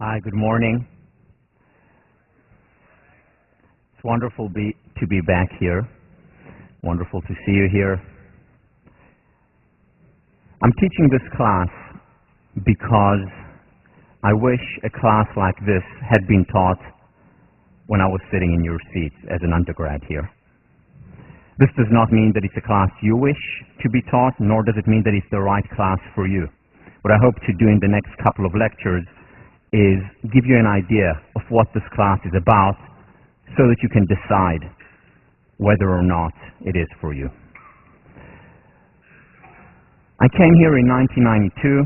Hi, good morning. It's wonderful to be back here. Wonderful to see you here. I'm teaching this class because I wish a class like this had been taught when I was sitting in your seats as an undergrad here. This does not mean that it's a class you wish to be taught, nor does it mean that it's the right class for you. What I hope to do in the next couple of lectures is give you an idea of what this class is about so that you can decide whether or not it is for you. I came here in 1992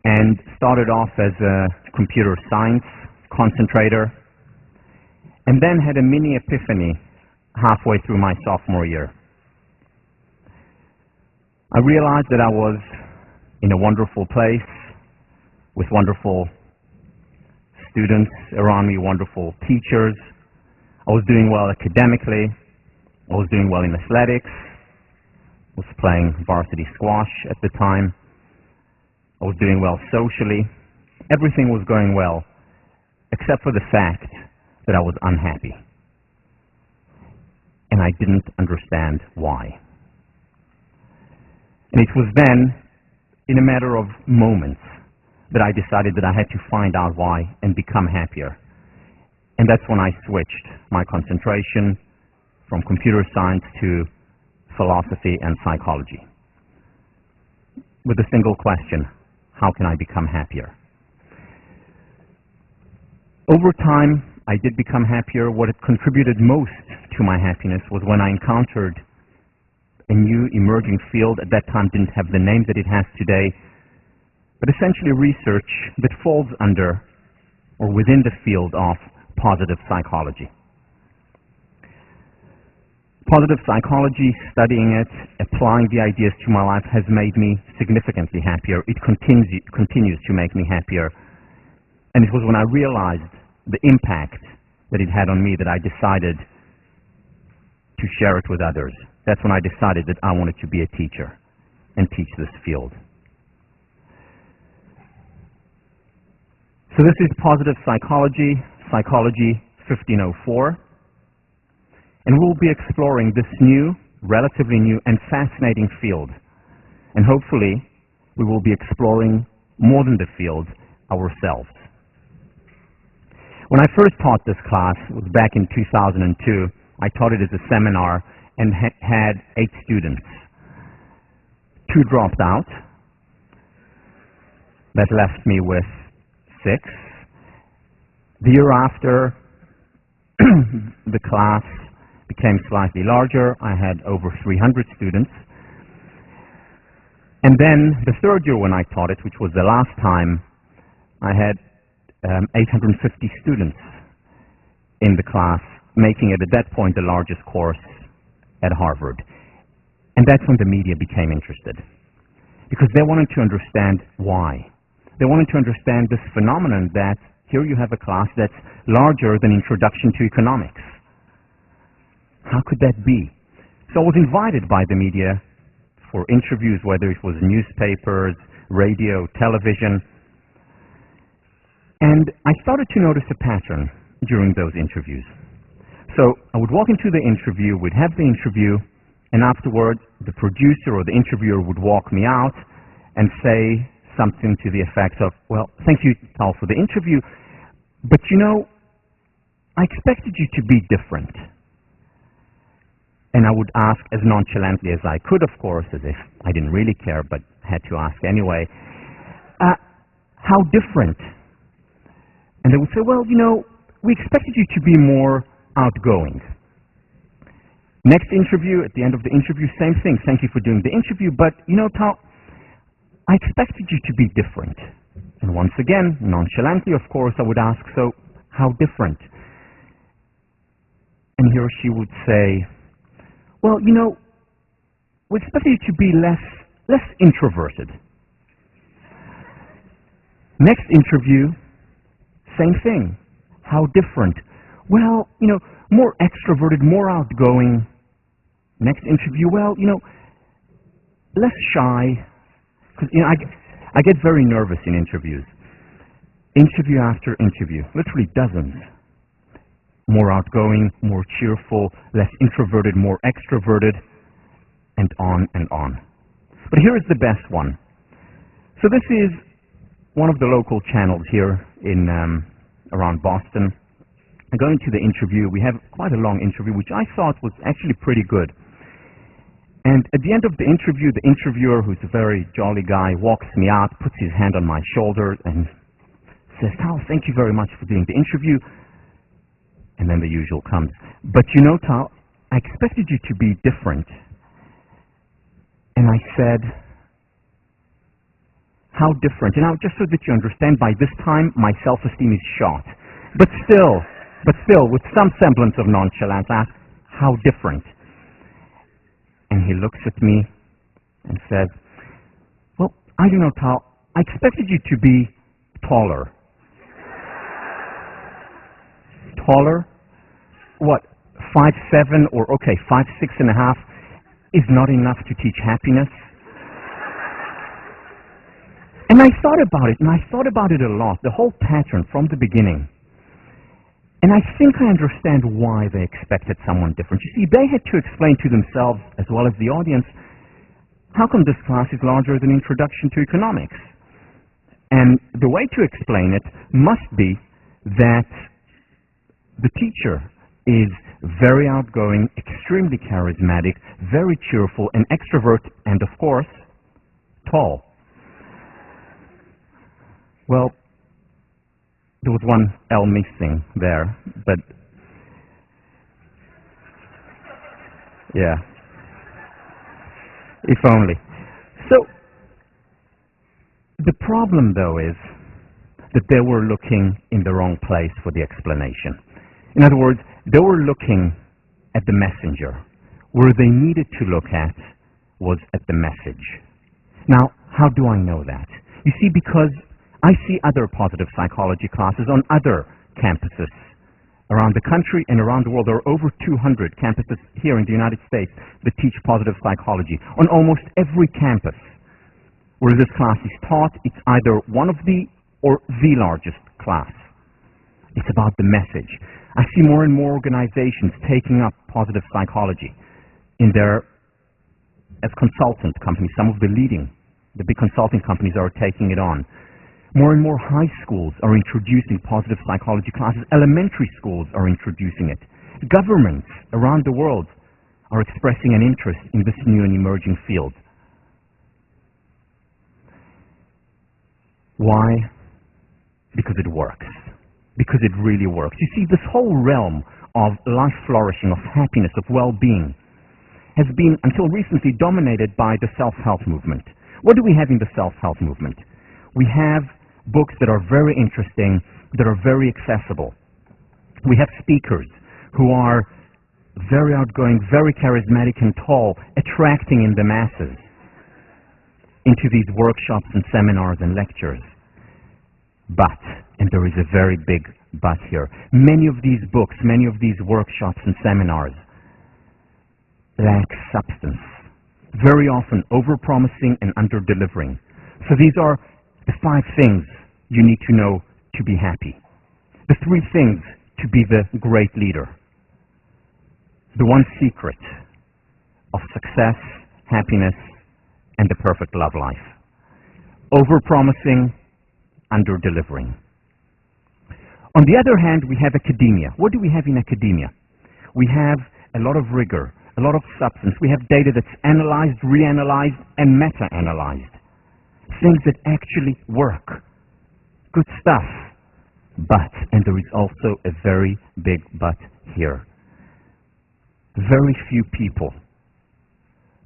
and started off as a computer science concentrator, and then had a mini epiphany halfway through my sophomore year. I realized that I was in a wonderful place with wonderful students around me, wonderful teachers. I was doing well academically. I was doing well in athletics. I was playing varsity squash at the time. I was doing well socially. Everything was going well, except for the fact that I was unhappy. And I didn't understand why. And it was then, in a matter of moments, that I decided that I had to find out why and become happier. And that's when I switched my concentration from computer science to philosophy and psychology, with a single question: how can I become happier? Over time, I did become happier. What had contributed most to my happiness was when I encountered a new emerging field. At that time didn't have the name that it has today, but essentially research that falls under or within the field of positive psychology. Positive psychology, studying it, applying the ideas to my life has made me significantly happier. It continues to make me happier. And it was when I realized the impact that it had on me that I decided to share it with others. That's when I decided that I wanted to be a teacher and teach this field. So this is Positive Psychology, Psychology 1504. And we'll be exploring this new, relatively new and fascinating field. And hopefully we will be exploring more than the field, ourselves. When I first taught this class, it was back in 2002, I taught it as a seminar and had 8 students. 2 dropped out. That left me with 6. The year after, the class became slightly larger. I had over 300 students. And then the third year when I taught it, which was the last time, I had 850 students in the class, making it at that point the largest course at Harvard. And that's when the media became interested, because they wanted to understand why. They wanted to understand this phenomenon that here you have a class that's larger than Introduction to Economics. How could that be? So I was invited by the media for interviews, whether it was newspapers, radio, television. And I started to notice a pattern during those interviews. So I would walk into the interview, we'd have the interview, and afterwards the producer or the interviewer would walk me out and say something to the effect of, well, thank you, Tal, for the interview, but you know, I expected you to be different. And I would ask as nonchalantly as I could, of course, as if I didn't really care, but had to ask anyway, how different? And they would say, well, you know, we expected you to be more outgoing. Next interview, at the end of the interview, same thing. Thank you for doing the interview, but you know, Tal, I expected you to be different. And once again, nonchalantly, of course, I would ask, so how different? And he or she would say, well, you know, we expected you to be less introverted. Next interview, same thing. How different? Well, you know, more extroverted, more outgoing. Next interview, well, you know, less shy. Because, you know, I get very nervous in interviews. Interview after interview, literally dozens. More outgoing, more cheerful, less introverted, more extroverted, and on and on. But here is the best one. So this is one of the local channels here in around Boston. Going to the interview, we have quite a long interview, which I thought was actually pretty good. And at the end of the interview, the interviewer, who's a very jolly guy, walks me out, puts his hand on my shoulder, and says, "Tal, thank you very much for doing the interview." And then the usual comes. "But you know, Tal, I expected you to be different." And I said, "How different?" And now, just so that you understand, by this time, my self-esteem is shot. But still, with some semblance of nonchalance, I asked, "How different?" And he looks at me and says, "Well, I don't know, Tal, I expected you to be taller." Taller? What, 5'7" or, okay, 5'6.5" is not enough to teach happiness? And I thought about it a lot, the whole pattern from the beginning. And I think I understand why they expected someone different. You see, they had to explain to themselves, as well as the audience, how come this class is larger than Introduction to Economics? And the way to explain it must be that the teacher is very outgoing, extremely charismatic, very cheerful, an extrovert, and of course, tall. Well, there was one L missing there, but yeah, if only. So, the problem though is that they were looking in the wrong place for the explanation. In other words, they were looking at the messenger. Where they needed to look at was at the message. Now, how do I know that? You see, because I see other positive psychology classes on other campuses around the country and around the world. There are over 200 campuses here in the United States that teach positive psychology. On almost every campus where this class is taught, it's either one of the or the largest class. It's about the message. I see more and more organizations taking up positive psychology in their, as consultant companies. Some of the big consulting companies are taking it on. More and more high schools are introducing positive psychology classes. Elementary schools are introducing it. Governments around the world are expressing an interest in this new and emerging field. Why? Because it works. Because it really works. You see, this whole realm of life flourishing, of happiness, of well-being has been, until recently, dominated by the self-help movement. What do we have in the self-help movement? We have books that are very interesting, that are very accessible. We have speakers who are very outgoing, very charismatic and tall, attracting in the masses into these workshops and seminars and lectures. But, and there is a very big but here, many of these books, many of these workshops and seminars lack substance. Very often over-promising and under-delivering. So these are the 5 things you need to know to be happy. The 3 things to be the great leader. The 1 secret of success, happiness, and the perfect love life. Over-promising, under-delivering. On the other hand, we have academia. What do we have in academia? We have a lot of rigor, a lot of substance. We have data that's analyzed, reanalyzed, and meta-analyzed. Things that actually work. Good stuff. But, and there is also a very big but here, very few people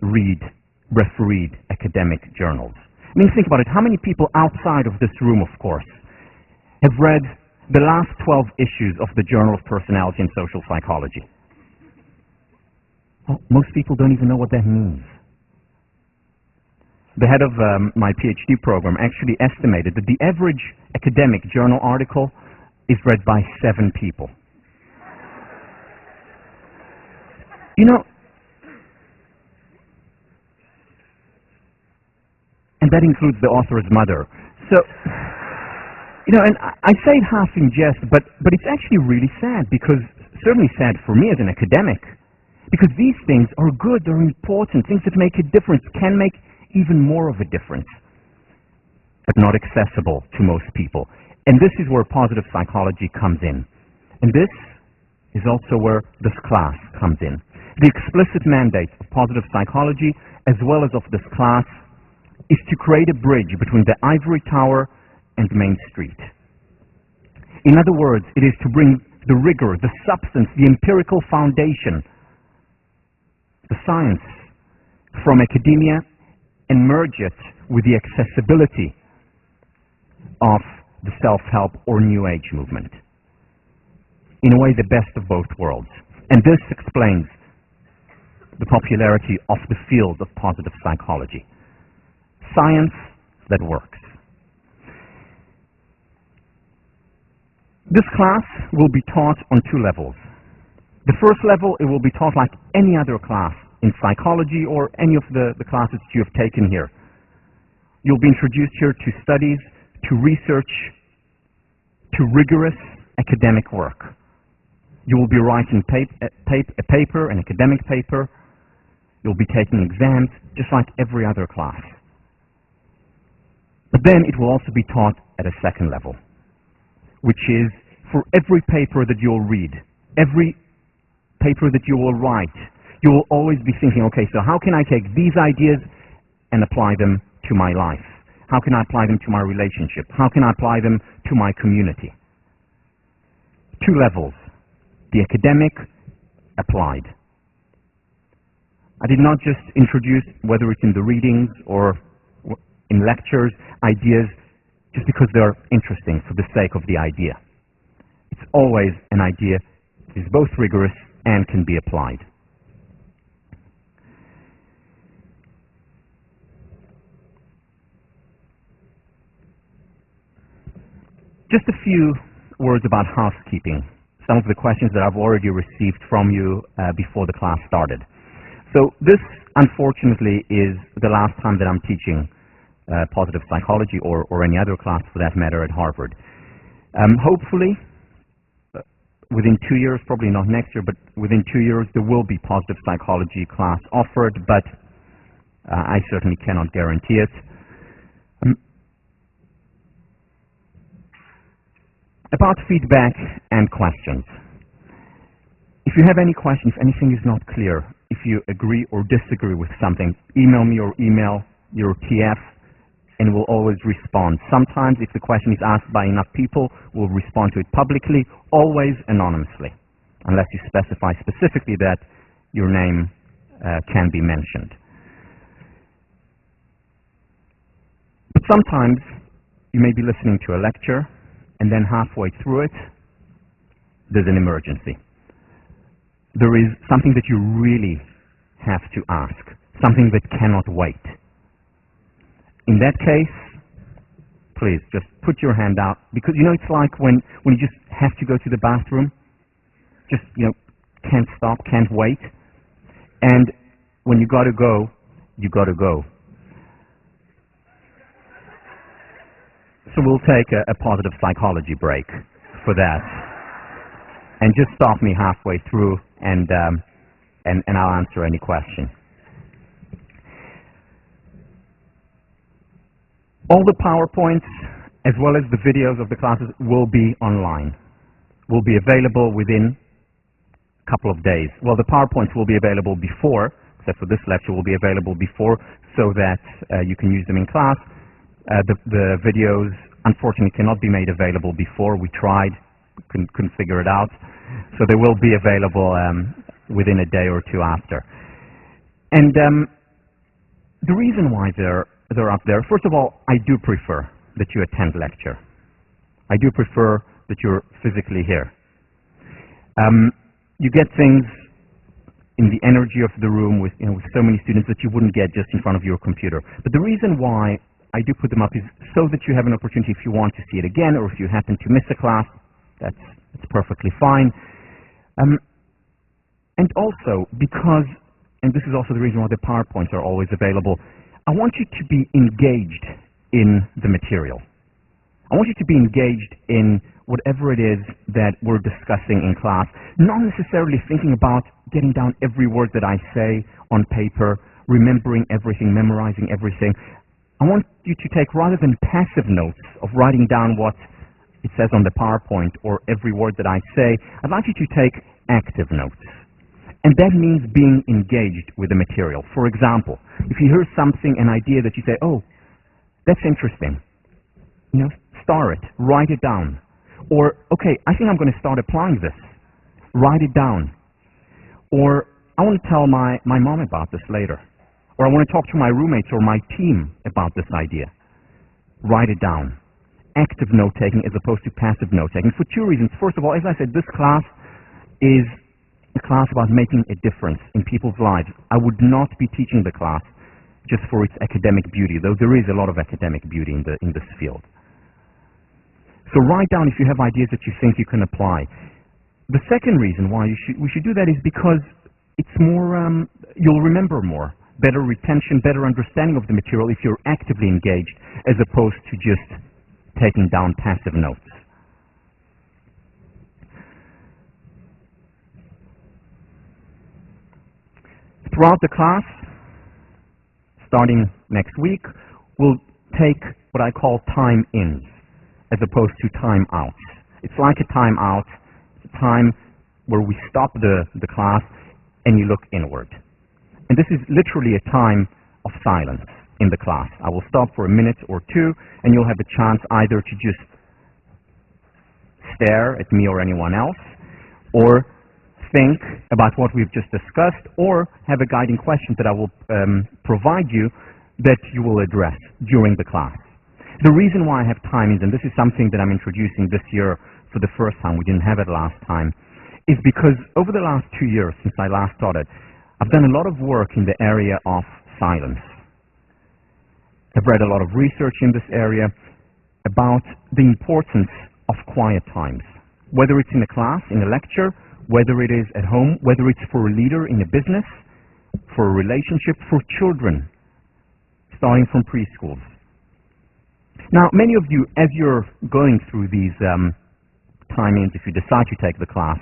refereed academic journals. I mean, think about it. How many people outside of this room, of course, have read the last 12 issues of the Journal of Personality and Social Psychology? Well, most people don't even know what that means. The head of my PhD program actually estimated that the average academic journal article is read by 7 people. You know, and that includes the author's mother. So, and I say it half in jest, but it's actually really sad, because certainly sad for me as an academic, because these things are good, they're important, things that make a difference, can make even more of a difference, but not accessible to most people. And this is where positive psychology comes in. And this is also where this class comes in. The explicit mandate of positive psychology, as well as of this class, is to create a bridge between the ivory tower and Main Street. In other words, it is to bring the rigor, the substance, the empirical foundation, the science from academia, and merge it with the accessibility of the self-help or New Age movement. In a way, the best of both worlds. And this explains the popularity of the field of positive psychology. Science that works. This class will be taught on two levels. The first level, it will be taught like any other class in psychology or any of the classes you have taken here. You'll be introduced here to studies, to research, to rigorous academic work. You will be writing a paper, an academic paper. You'll be taking exams, just like every other class. But then it will also be taught at a second level, which is for every paper that you'll read, every paper that you will write, you will always be thinking, okay, so how can I take these ideas and apply them to my life? How can I apply them to my relationship? How can I apply them to my community? Two levels, the academic, applied. I did not just introduce, whether it's in the readings or in lectures, ideas just because they're interesting for the sake of the idea. It's always an idea that is both rigorous and can be applied. Just a few words about housekeeping. Some of the questions that I've already received from you before the class started. So this, unfortunately, is the last time that I'm teaching positive psychology or any other class for that matter at Harvard. Hopefully, within 2 years, probably not next year, but within 2 years, there will be positive psychology class offered, but I certainly cannot guarantee it. About feedback and questions. If you have any questions, if anything is not clear, if you agree or disagree with something, email me or email your TF, and we'll always respond. Sometimes, if the question is asked by enough people, we'll respond to it publicly, always anonymously, unless you specify specifically that your name can be mentioned. But sometimes, you may be listening to a lecture, and then halfway through it, there's an emergency. There is something that you really have to ask, something that cannot wait. In that case, please just put your hand out, because it's like when you just have to go to the bathroom, just can't stop, can't wait, and when you gotta go, you gotta go. So we'll take a positive psychology break for that, and just stop me halfway through, and I'll answer any question. All the PowerPoints, as well as the videos of the classes, will be online, will be available within a couple of days. Well, the PowerPoints will be available before, except for this lecture, will be available before, so that you can use them in class. The videos, unfortunately, cannot be made available before. We tried, couldn't figure it out. So they will be available within a day or two after. And the reason why they're up there, first of all, I do prefer that you attend lecture. I do prefer that you're physically here. You get things in the energy of the room with so many students that you wouldn't get just in front of your computer. But the reason why I do put them up is so that you have an opportunity, if you want to see it again, or if you happen to miss a class, that's perfectly fine. And also because, and this is also the reason why the PowerPoints are always available, I want you to be engaged in the material. I want you to be engaged in whatever it is that we're discussing in class, not necessarily thinking about getting down every word that I say on paper, remembering everything, memorizing everything. I want you to take, rather than passive notes of writing down what it says on the PowerPoint or every word that I say, I'd like you to take active notes. And that means being engaged with the material. For example, if you hear something, an idea that you say, oh, that's interesting, star it, write it down. Or, okay, I think I'm going to start applying this. Write it down. Or, I want to tell my mom about this later. Or I want to talk to my roommates or my team about this idea. Write it down. Active note-taking as opposed to passive note-taking for two reasons. First of all, as I said, this class is a class about making a difference in people's lives. I would not be teaching the class just for its academic beauty, though there is a lot of academic beauty in this field. So write down if you have ideas that you think you can apply. The second reason why we should do that is because it's more, you'll remember more. Better retention, better understanding of the material if you're actively engaged as opposed to just taking down passive notes. Throughout the class, starting next week, we'll take what I call time-ins as opposed to time-outs. It's like a time-out. It's a time where we stop the class and you look inward. And this is literally a time of silence in the class. I will stop for a minute or two, and you'll have a chance either to just stare at me or anyone else, or think about what we've just discussed, or have a guiding question that I will provide you that you will address during the class. The reason why I have timings, and this is something that I'm introducing this year for the first time, we didn't have it last time, is because over the last 2 years since I last taught it, I've done a lot of work in the area of silence. I've read a lot of research in this area about the importance of quiet times, whether it's in a class, in a lecture, whether it is at home, whether it's for a leader in a business, for a relationship, for children, starting from preschools. Now, many of you, as you're going through these time-ins, if you decide to take the class,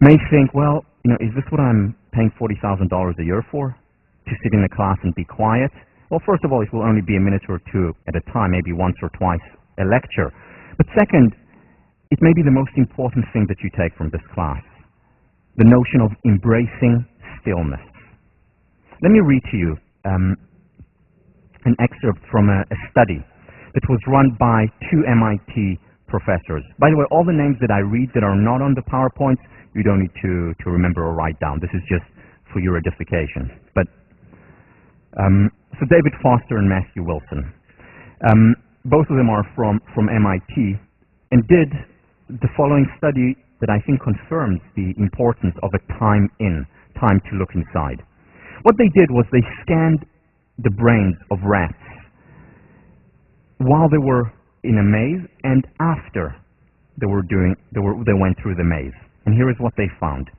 may think, well, is this what I'm paying $40,000 a year for? To sit in a class and be quiet? Well, first of all, it will only be a minute or two at a time, maybe once or twice a lecture. But second, it may be the most important thing that you take from this class, the notion of embracing stillness. Let me read to you an excerpt from a study that was run by 2 MIT professors. By the way, all the names that I read that are not on the PowerPoint, you don't need to remember or write down. This is just for your edification. But so David Foster and Matthew Wilson, both of them are from MIT, and did the following study that I think confirms the importance of a time to look inside. What they did was they scanned the brains of rats while they were in a maze and after they went through the maze. And here is what they found.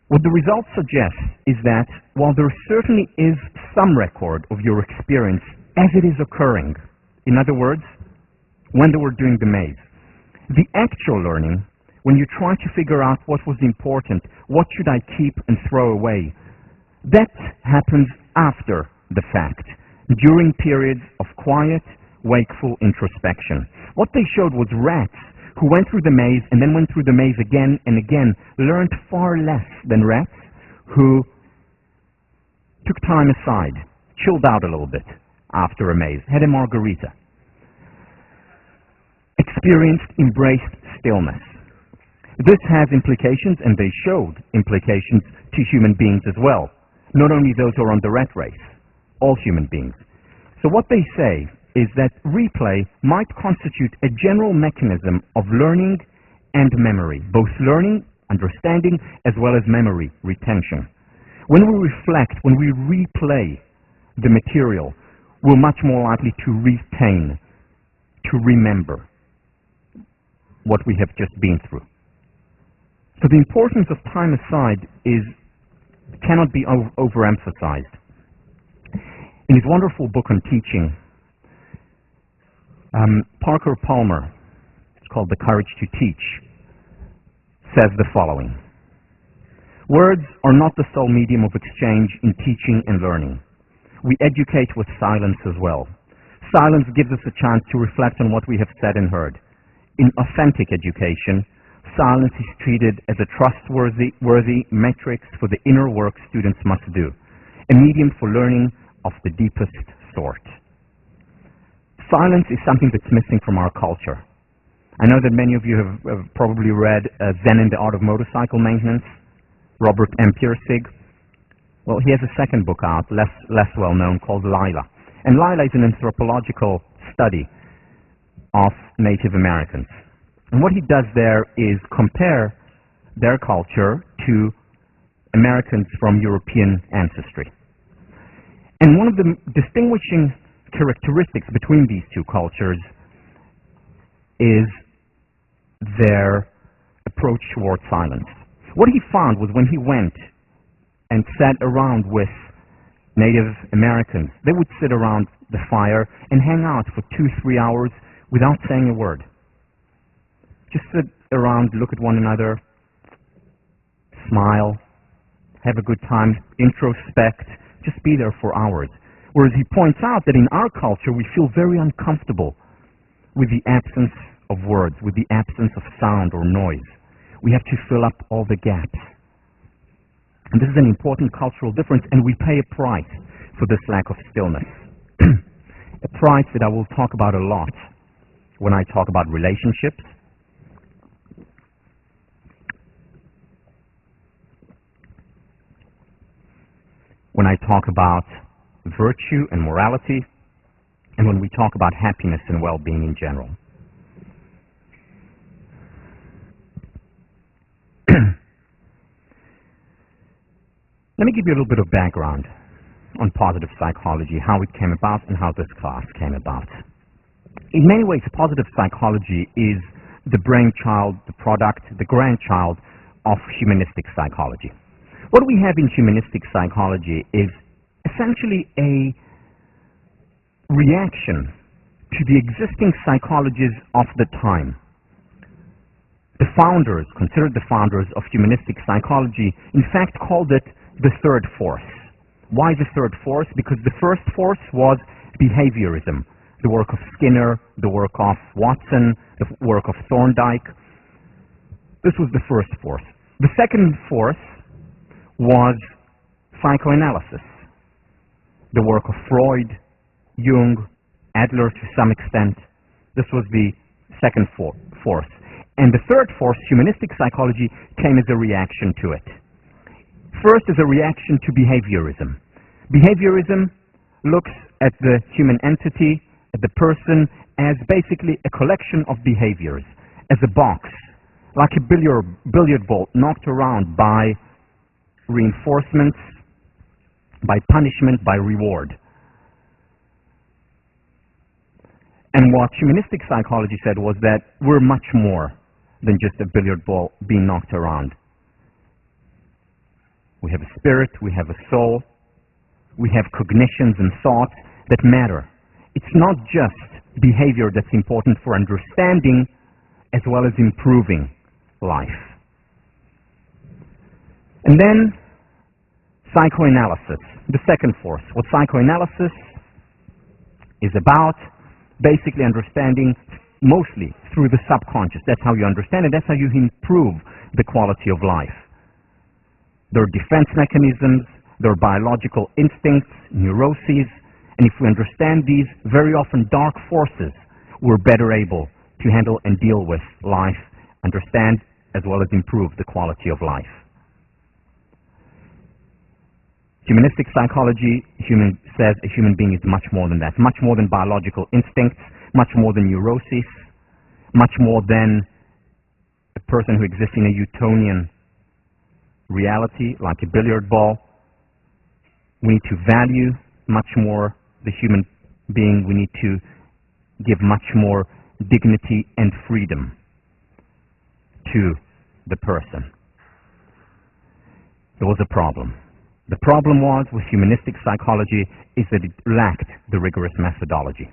What the results suggest is that while there certainly is some record of your experience as it is occurring, in other words, when they were doing the maze, the actual learning, when you try to figure out what was important, what should I keep and throw away, that happens after the fact, during periods of quiet, wakeful introspection. What they showed was rats who went through the maze and then went through the maze again and again learned far less than rats who took time aside, chilled out a little bit after a maze, had a margarita, experienced, embraced stillness. This has implications, and they showed implications to human beings as well, not only those who are on the rat race, all human beings. So what they say is that replay might constitute a general mechanism of learning and memory, both learning, understanding, as well as memory, retention. When we reflect, when we replay the material, we're much more likely to retain, to remember what we have just been through. So the importance of time aside is cannot be overemphasized. In his wonderful book on teaching, Parker Palmer, it's called The Courage to Teach, says the following: words are not the sole medium of exchange in teaching and learning. We educate with silence as well. Silence gives us a chance to reflect on what we have said and heard. In authentic education, silence is treated as a trustworthy metric for the inner work students must do, a medium for learning of the deepest sort. Silence is something that's missing from our culture. I know that many of you have probably read Zen and the Art of Motorcycle Maintenance, Robert M. Pirsig. Well, he has a second book out, less well known, called Lila. And Lila is an anthropological study of Native Americans. And what he does there is compare their culture to Americans from European ancestry. And one of the distinguishing characteristics between these two cultures is their approach towards silence. What he found was when he went and sat around with Native Americans, they would sit around the fire and hang out for 2-3 hours without saying a word. Just sit around, look at one another, smile, have a good time, introspect, just be there for hours. Whereas he points out that in our culture we feel very uncomfortable with the absence of words, with the absence of sound or noise. We have to fill up all the gaps. And this is an important cultural difference, and we pay a price for this lack of stillness. A price that I will talk about a lot when I talk about relationships, when I talk about virtue and morality, and when we talk about happiness and well-being in general. Let me give you a little bit of background on positive psychology, how it came about and how this class came about. In many ways, positive psychology is the brainchild, the product, the grandchild of humanistic psychology. What we have in humanistic psychology is essentially a reaction to the existing psychologies of the time. The founders, considered the founders of humanistic psychology, in fact called it the third force. Why the third force? Because the first force was behaviorism, the work of Skinner, the work of Watson, the work of Thorndike. This was the first force. The second force was psychoanalysis, the work of Freud, Jung, Adler to some extent. This was the second force. And the third force, humanistic psychology, came as a reaction to it. First, as a reaction to behaviorism. Behaviorism looks at the human entity, at the person, as basically a collection of behaviors, as a box, like a billiard ball knocked around by reinforcements, by punishment, by reward. And what humanistic psychology said was that we're much more than just a billiard ball being knocked around. We have a spirit, we have a soul, we have cognitions and thoughts that matter. It's not just behavior that's important for understanding as well as improving life. And then psychoanalysis, the second force. What psychoanalysis is about, basically understanding mostly through the subconscious. That's how you understand it. That's how you improve the quality of life. There are defense mechanisms, there are biological instincts, neuroses, and if we understand these very often dark forces, we're better able to handle and deal with life, understand as well as improve the quality of life. Humanistic psychology says a human being is much more than that, much more than biological instincts, much more than neuroses, much more than a person who exists in a Newtonian reality, like a billiard ball. We need to value much more the human being. We need to give much more dignity and freedom to the person. There was a problem. The problem was with humanistic psychology is that it lacked the rigorous methodology.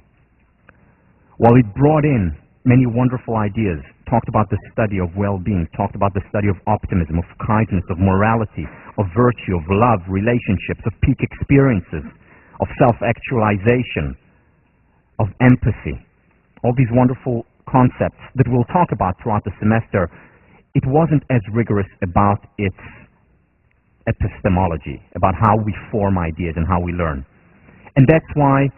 While it brought in many wonderful ideas, talked about the study of well-being, talked about the study of optimism, of kindness, of morality, of virtue, of love, relationships, of peak experiences, of self-actualization, of empathy, all these wonderful concepts that we'll talk about throughout the semester, it wasn't as rigorous about its epistemology, about how we form ideas and how we learn. And that's why,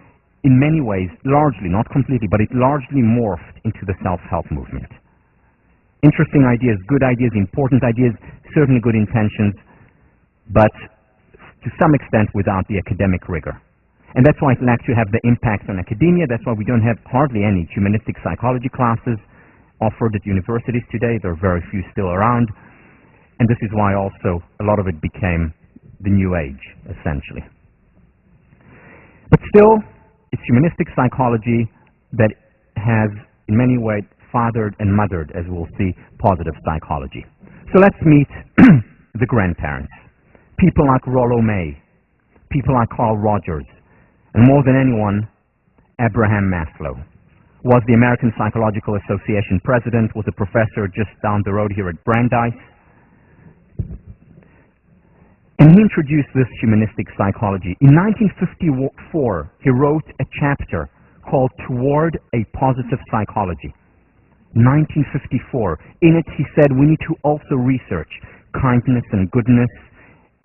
in many ways, largely, not completely, but it largely morphed into the self-help movement. Interesting ideas, good ideas, important ideas, certainly good intentions, but to some extent without the academic rigor. And that's why it lacks to have the impact on academia. That's why we don't have hardly any humanistic psychology classes offered at universities today. There are very few still around. And this is why also a lot of it became the new age, essentially. But still, it's humanistic psychology that has, in many ways, fathered and mothered, as we'll see, positive psychology. So let's meet the grandparents. People like Rollo May, people like Carl Rogers, and more than anyone, Abraham Maslow. Was the American Psychological Association president, was a professor just down the road here at Brandeis. And he introduced this humanistic psychology. In 1954, he wrote a chapter called Toward a Positive Psychology. 1954. In it, he said we need to also research kindness and goodness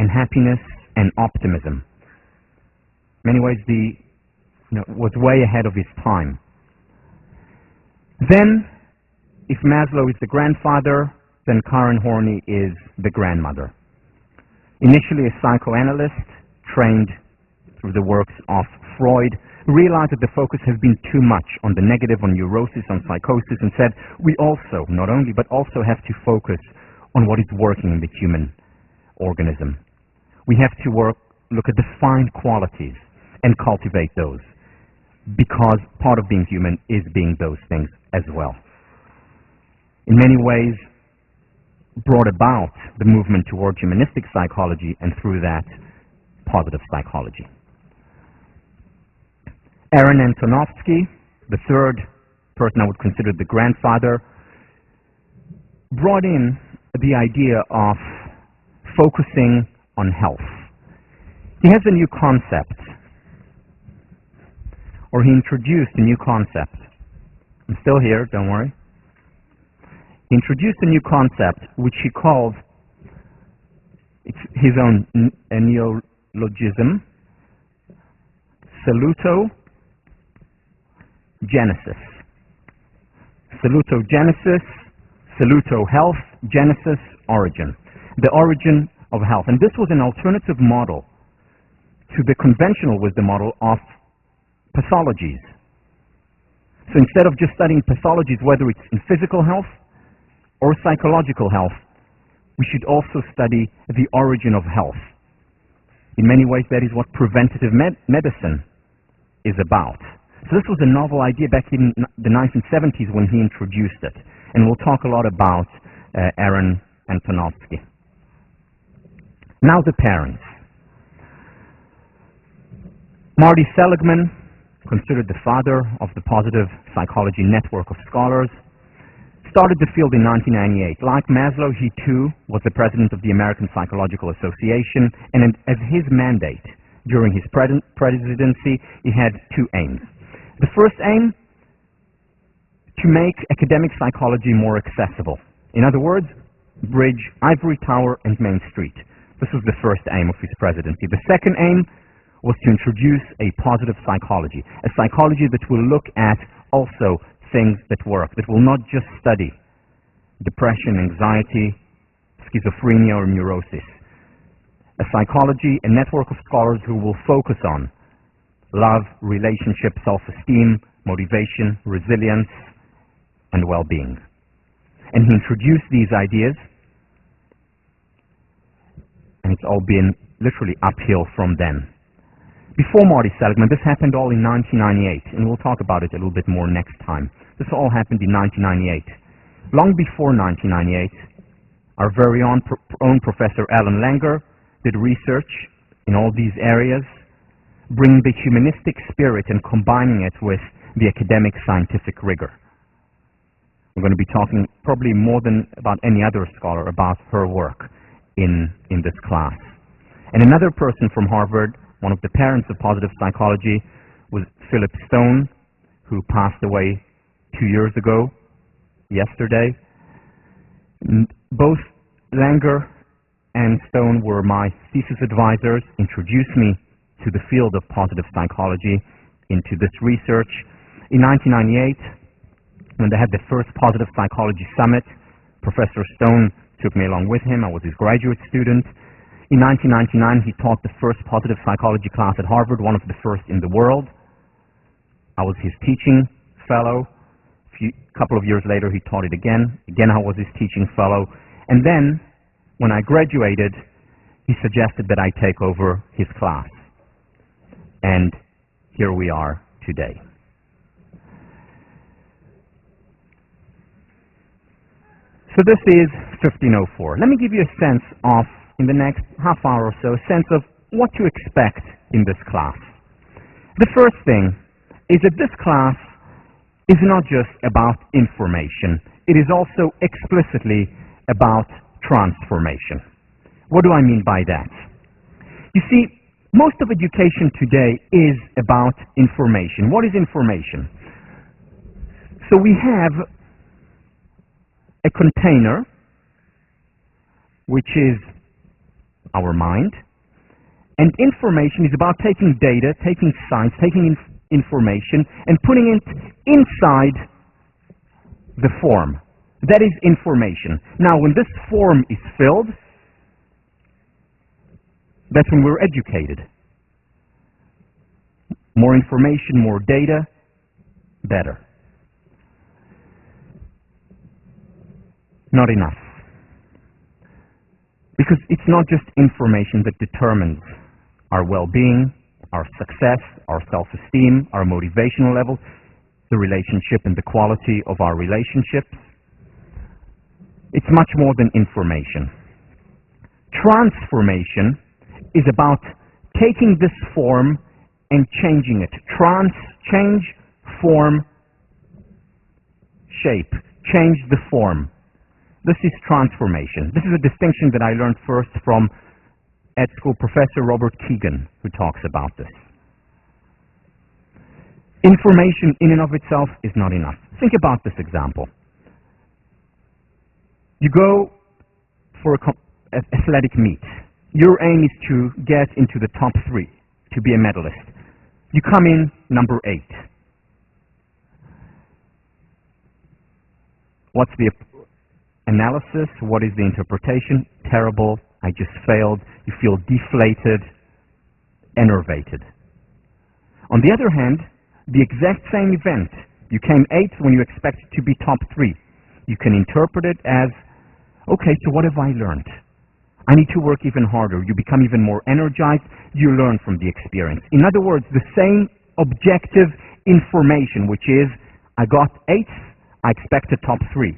and happiness and optimism. In many ways, was way ahead of his time. Then, if Maslow is the grandfather, then Karen Horney is the grandmother. Initially a psychoanalyst, trained through the works of Freud, realized that the focus has been too much on the negative, on neurosis, on psychosis, and said we also, not only, but also have to focus on what is working in the human organism. We have to look at the fine qualities and cultivate those, because part of being human is being those things as well. In many ways, brought about the movement toward humanistic psychology, and through that, positive psychology. Aaron Antonovsky, the third person I would consider the grandfather, brought in the idea of focusing on health. He has a new concept, or he introduced a new concept. I'm still here, don't worry. He introduced a new concept which he called, it's his own neologism, salutogenesis. Salutogenesis, saluto health, genesis, origin. The origin of health. And this was an alternative model to the conventional wisdom model of pathologies. So instead of just studying pathologies, whether it's in physical health or psychological health, we should also study the origin of health. In many ways, that is what preventative medicine is about. So this was a novel idea back in the 1970s when he introduced it. And we'll talk a lot about Aaron Antonovsky. Now the parents. Marty Seligman, considered the father of the positive psychology network of scholars, started the field in 1998. Like Maslow, he too was the president of the American Psychological Association, and as his mandate during his presidency, he had two aims. The first aim, to make academic psychology more accessible. In other words, bridge Ivory Tower and Main Street. This was the first aim of his presidency. The second aim was to introduce a positive psychology, a psychology that will look at also things that work, that will not just study depression, anxiety, schizophrenia, or neurosis. A psychology, a network of scholars who will focus on love, relationship, self-esteem, motivation, resilience, and well-being. And he introduced these ideas, and it's all been literally uphill from then. Before Marty Seligman, this happened all in 1998, and we'll talk about it a little bit more next time. This all happened in 1998. Long before 1998, our very own Professor Alan Langer did research in all these areas, bringing the humanistic spirit and combining it with the academic scientific rigor. We're going to be talking probably more than about any other scholar about her work in this class. And another person from Harvard, one of the parents of positive psychology, was Philip Stone, who passed away 2 years ago, yesterday. Both Langer and Stone were my thesis advisors, introduced me to the field of positive psychology, into this research. In 1998, when they had the first Positive Psychology Summit, Professor Stone took me along with him. I was his graduate student. In 1999, he taught the first positive psychology class at Harvard, one of the first in the world. I was his teaching fellow. A couple of years later, he taught it again. Again, I was his teaching fellow. And then, when I graduated, he suggested that I take over his class. And here we are today. So this is 1504. Let me give you a sense of, in the next half hour or so, a sense of what to expect in this class. The first thing is that this class is not just about information. It is also explicitly about transformation. What do I mean by that? You see, most of education today is about information. What is information? So we have a container, which is our mind, and information is about taking data, taking science, taking information, and putting it inside the form. That is information. Now, when this form is filled, that's when we're educated. More information, more data, better. Not enough. Because it's not just information that determines our well-being, our success, our self-esteem, our motivational level, the relationship and the quality of our relationships. It's much more than information. Transformation is about taking this form and changing it. Change, form, shape. Change the form. This is transformation. This is a distinction that I learned first from at school Professor Robert Keegan, who talks about this. Information in and of itself is not enough. Think about this example. You go for an athletic meet. Your aim is to get into the top 3, to be a medalist. You come in number 8. What's the analysis? What is the interpretation? Terrible. I just failed. You feel deflated, enervated. On the other hand, the exact same event, you came 8th when you expected to be top 3. You can interpret it as, okay, so what have I learned? I need to work even harder. You become even more energized. You learn from the experience. In other words, the same objective information, which is, I got 8th, I expect a top 3.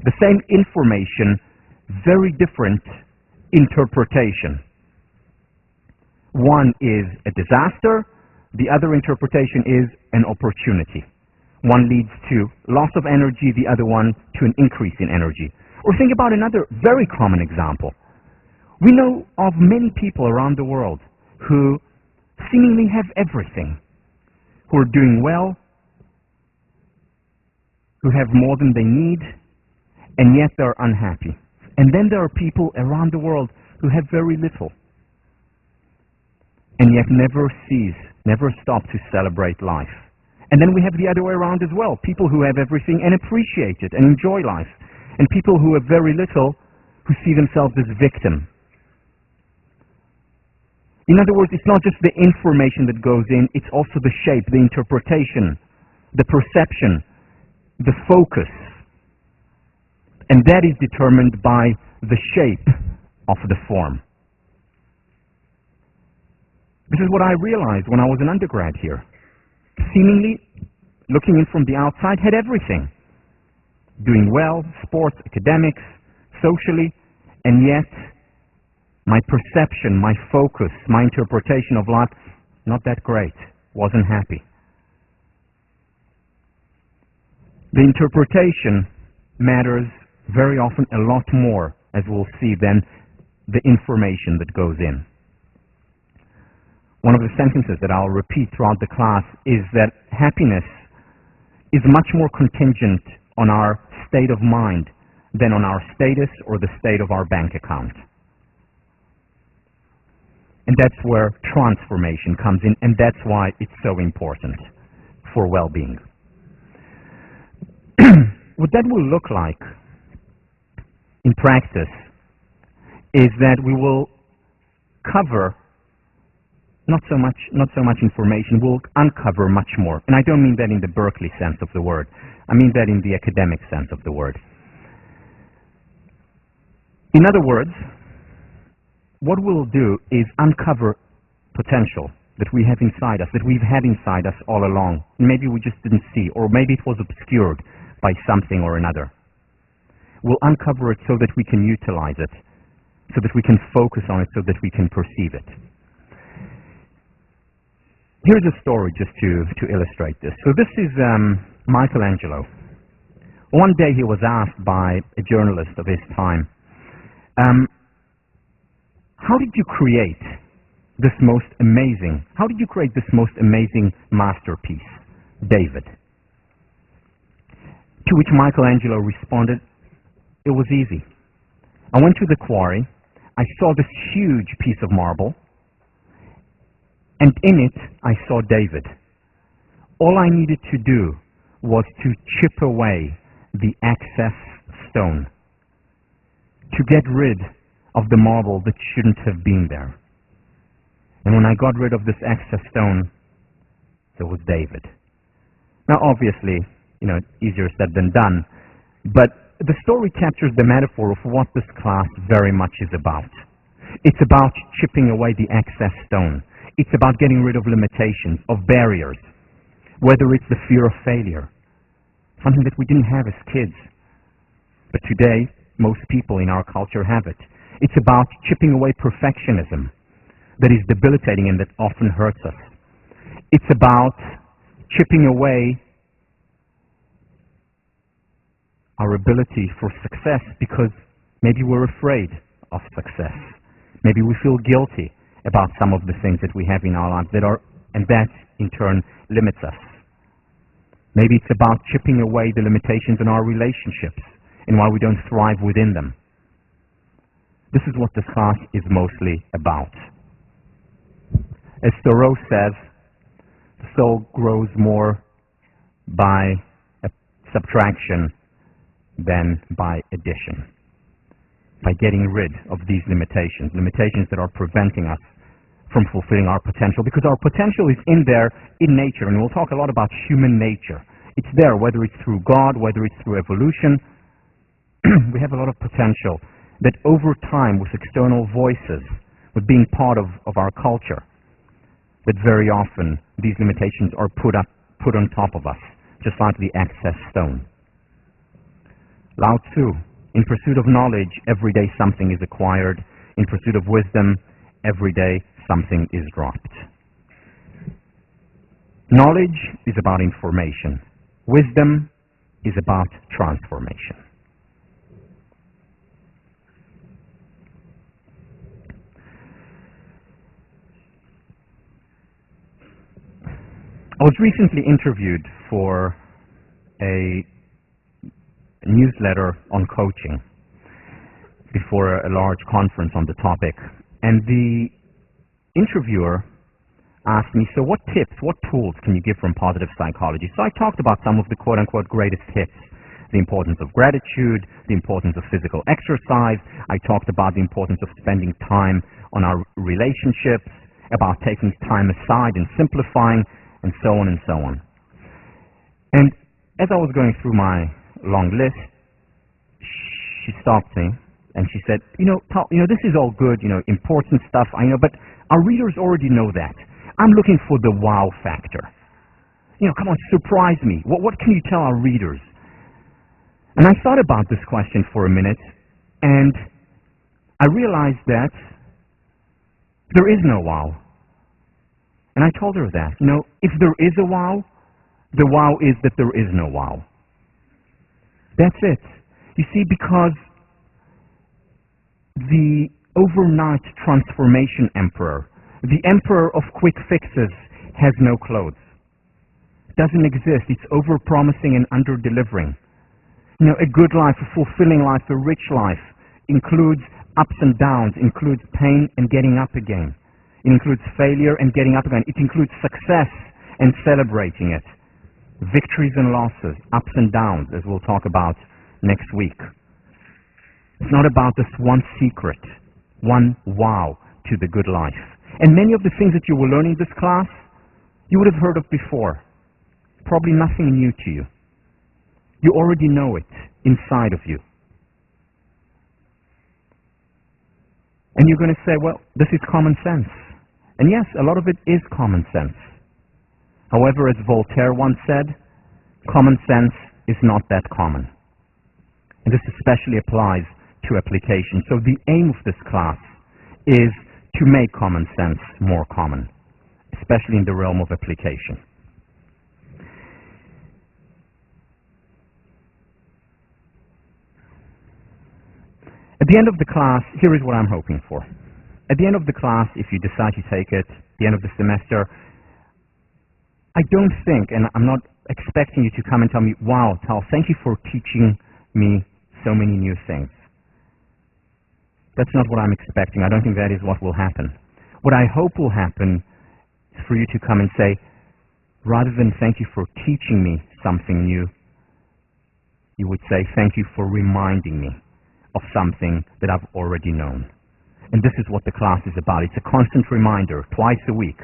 The same information, very different interpretation. One is a disaster, the other interpretation is an opportunity. One leads to loss of energy, the other one to an increase in energy. Or think about another very common example. We know of many people around the world who seemingly have everything, who are doing well, who have more than they need, and yet they're unhappy. And then there are people around the world who have very little, and yet never stop to celebrate life. And then we have the other way around as well, people who have everything and appreciate it and enjoy life, and people who have very little who see themselves as victims. In other words, it's not just the information that goes in, it's also the shape, the interpretation, the perception, the focus. And that is determined by the shape of the form. This is what I realized when I was an undergrad here. Seemingly, looking in from the outside, had everything. Doing well, sports, academics, socially, and yet my perception, my focus, my interpretation of life, not that great. Wasn't happy. The interpretation matters very often a lot more, as we'll see, than the information that goes in. One of the sentences that I'll repeat throughout the class is that happiness is much more contingent on our state of mind than on our status or the state of our bank account. And that's where transformation comes in, and that's why it's so important for well-being. What that will look like in practice is that we will cover not so much information, we'll uncover much more. And I don't mean that in the Berkeley sense of the word. I mean that in the academic sense of the word. In other words, what we'll do is uncover potential that we have inside us, that we've had inside us all along. Maybe we just didn't see, or maybe it was obscured by something or another. We'll uncover it so that we can utilize it, so that we can focus on it, so that we can perceive it. Here's a story just to illustrate this. So this is Michelangelo. One day he was asked by a journalist of his time, how did you create this most amazing masterpiece, David? To which Michelangelo responded, it was easy. I went to the quarry, I saw this huge piece of marble, and in it I saw David. All I needed to do was to chip away the excess stone, to get rid of the marble that shouldn't have been there. And when I got rid of this excess stone, there was David. Now obviously, easier said than done, but the story captures the metaphor of what this class very much is about. It's about chipping away the excess stone. It's about getting rid of limitations, of barriers, whether it's the fear of failure, something that we didn't have as kids, but today most people in our culture have it. It's about chipping away perfectionism that is debilitating and that often hurts us. It's about chipping away our ability for success because maybe we're afraid of success. Maybe we feel guilty about some of the things that we have in our lives and that in turn limits us. Maybe it's about chipping away the limitations in our relationships and why we don't thrive within them. This is what this class is mostly about. As Thoreau says, the soul grows more by subtraction than by addition. By getting rid of these limitations that are preventing us from fulfilling our potential, because our potential is in there in nature, and we'll talk a lot about human nature. It's there, whether it's through God, whether it's through evolution. We have a lot of potential that over time, with external voices, with being part of our culture, that very often these limitations are put on top of us, just like the excess stone. Lao Tzu, in pursuit of knowledge, every day something is acquired. In pursuit of wisdom, every day something is dropped. Knowledge is about information. Wisdom is about transformation. I was recently interviewed for a newsletter on coaching before a large conference on the topic. And the interviewer asked me, so what tips, what tools can you give from positive psychology? So I talked about some of the quote-unquote greatest hits, the importance of gratitude, the importance of physical exercise. I talked about the importance of spending time on our relationships, about taking time aside and simplifying, and so on and so on. And as I was going through my long list, she stopped me and she said, this is all good, important stuff, I know, but our readers already know that. I'm looking for the wow factor. Come on, surprise me. What can you tell our readers? And I thought about this question for a minute, and I realized that There is no wow. And I told her that. If there is a wow, the wow is that there is no wow. That's it. You see, because the overnight transformation emperor, the emperor of quick fixes, has no clothes. Doesn't exist. It's over-promising and under-delivering. A good life, a fulfilling life, a rich life includes ups and downs, includes pain and getting up again. It includes failure and getting up again. It includes success and celebrating it. Victories and losses, ups and downs, as we'll talk about next week. It's not about this one secret, one wow to the good life. And many of the things that you will learn in this class, you would have heard of before. Probably nothing new to you. You already know it inside of you. And you're going to say, well, this is common sense. And yes, a lot of it is common sense. However, as Voltaire once said, common sense is not that common. And this especially applies to application. So the aim of this class is to make common sense more common, especially in the realm of application. At the end of the class, here is what I'm hoping for. At the end of the class, if you decide to take it, at the end of the semester, I don't think, and I'm not expecting you to come and tell me, wow, Tal, thank you for teaching me so many new things. That's not what I'm expecting. I don't think that is what will happen. What I hope will happen is for you to come and say, rather than thank you for teaching me something new, you would say, thank you for reminding me of something that I've already known. And this is what the class is about. It's a constant reminder, twice a week.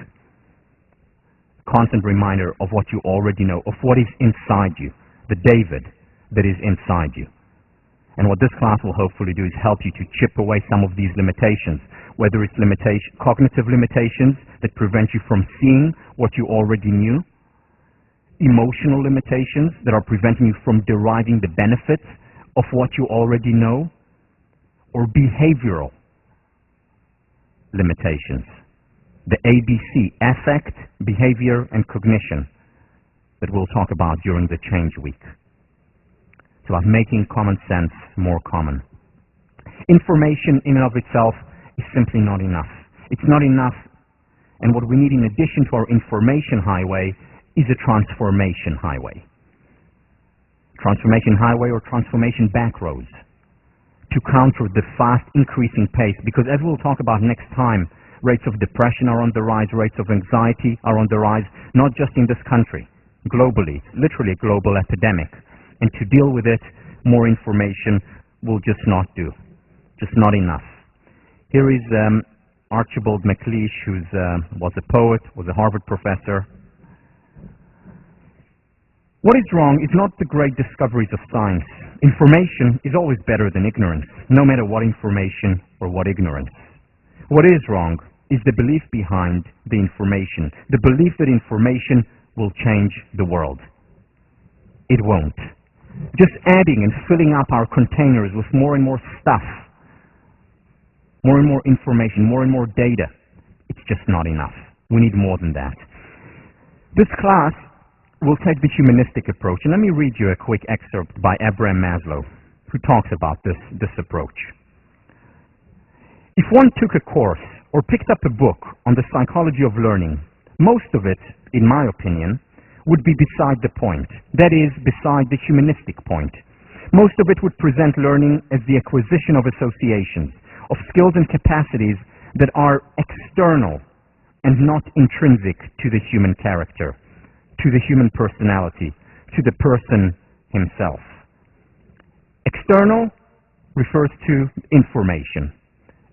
Constant reminder of what you already know, of what is inside you, the David that is inside you. And what this class will hopefully do is help you to chip away some of these limitations, whether it's cognitive limitations that prevent you from seeing what you already knew, emotional limitations that are preventing you from deriving the benefits of what you already know, or behavioral limitations. The ABC, affect, behavior, and cognition, that we'll talk about during the Change Week. It's about making common sense more common. Information in and of itself is simply not enough. It's not enough, and what we need in addition to our information highway is a transformation highway. Transformation highway or transformation backroads to counter the fast increasing pace, because as we'll talk about next time, rates of depression are on the rise, rates of anxiety are on the rise, not just in this country, globally. It's literally a global epidemic. And to deal with it, more information will just not do. Just not enough. Here is Archibald MacLeish, who was a poet, was a Harvard professor. What is wrong is not the great discoveries of science. Information is always better than ignorance, no matter what information or what ignorance. What is wrong is the belief behind the information, the belief that information will change the world. It won't. Just adding and filling up our containers with more and more stuff, more and more information, more and more data, it's just not enough. We need more than that. This class will take the humanistic approach, and let me read you a quick excerpt by Abraham Maslow, who talks about this approach. If one took a course or picked up a book on the psychology of learning, most of it, in my opinion, would be beside the point. That is, beside the humanistic point. Most of it would present learning as the acquisition of associations, of skills and capacities that are external and not intrinsic to the human character, to the human personality, to the person himself. External refers to information.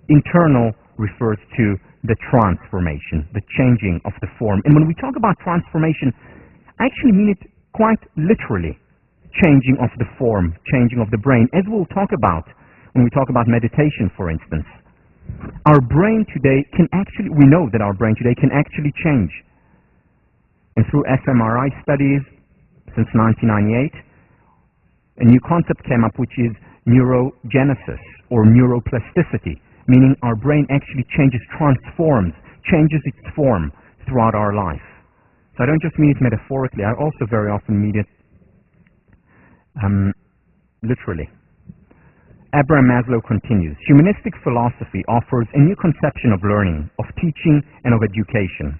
Internal refers to the transformation, the changing of the form. And when we talk about transformation, I actually mean it quite literally. Changing of the form, changing of the brain, as we'll talk about when we talk about meditation, for instance. Our brain today can actually, we know that our brain today can actually change. And through fMRI studies since 1998, a new concept came up, which is neurogenesis or neuroplasticity. meaning our brain actually transforms, changes its form throughout our life. So I don't just mean it metaphorically, I also very often mean it literally. Abraham Maslow continues, humanistic philosophy offers a new conception of learning, of teaching, and of education.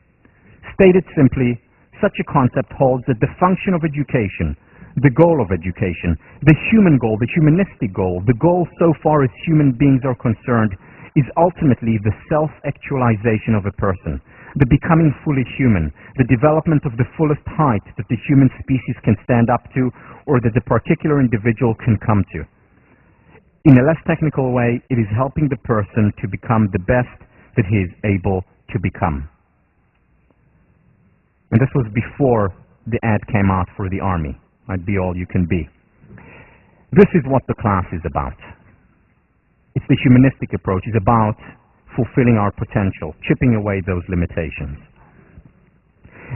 Stated simply, such a concept holds that the function of education, the goal of education, the human goal, the humanistic goal, the goal so far as human beings are concerned, is ultimately the self-actualization of a person, the becoming fully human, the development of the fullest height that the human species can stand up to or that the particular individual can come to. In a less technical way, it is helping the person to become the best that he is able to become. And this was before the ad came out for the army. I'd be all you can be. This is what the class is about. It's the humanistic approach. It's about fulfilling our potential, chipping away those limitations.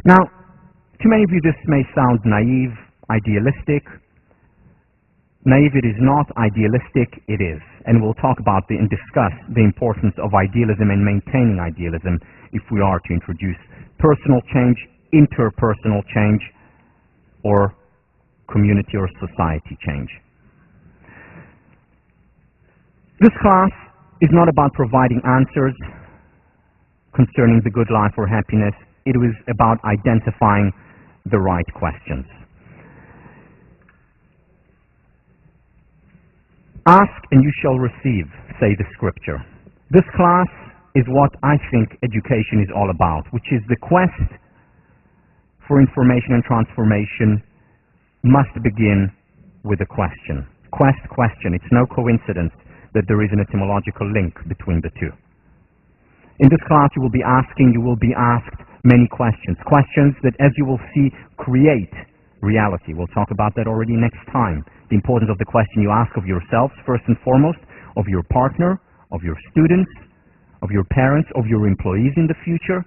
Now, to many of you this may sound naive, idealistic. Naive it is not, idealistic it is. And we'll talk about and discuss the importance of idealism and maintaining idealism if we are to introduce personal change, interpersonal change, or community or society change. This class is not about providing answers concerning the good life or happiness. It was about identifying the right questions. Ask and you shall receive, say the scripture. This class is what I think education is all about, which is the quest for information and transformation must begin with a question. Quest, question. It's no coincidence that there is an etymological link between the two. In this class you will be asked many questions. Questions that, as you will see, create reality. We'll talk about that already next time. The importance of the question you ask of yourselves, first and foremost, of your partner, of your students, of your parents, of your employees in the future,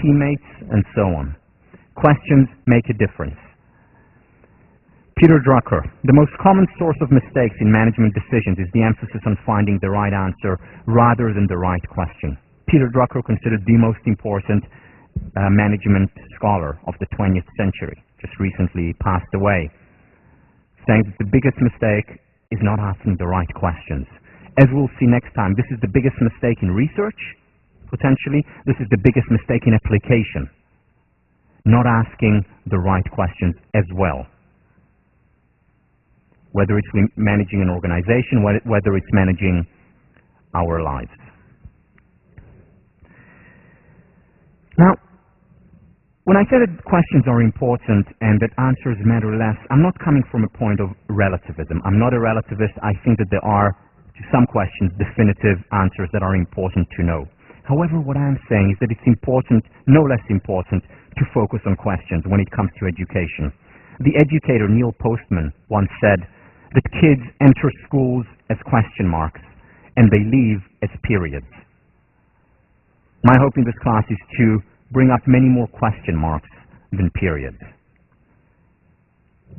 teammates, and so on. Questions make a difference. Peter Drucker, the most common source of mistakes in management decisions is the emphasis on finding the right answer rather than the right question. Peter Drucker, considered the most important management scholar of the 20th century, just recently passed away, saying that the biggest mistake is not asking the right questions. As we'll see next time, this is the biggest mistake in research, potentially. This is the biggest mistake in application. Not asking the right questions as well. Whether it's managing an organization, whether it's managing our lives. Now, when I say that questions are important and that answers matter less, I'm not coming from a point of relativism. I'm not a relativist. I think that there are, to some questions, definitive answers that are important to know. However, what I'm saying is that it's important, no less important, to focus on questions when it comes to education. The educator Neil Postman once said that kids enter schools as question marks and they leave as periods. My hope in this class is to bring up many more question marks than periods.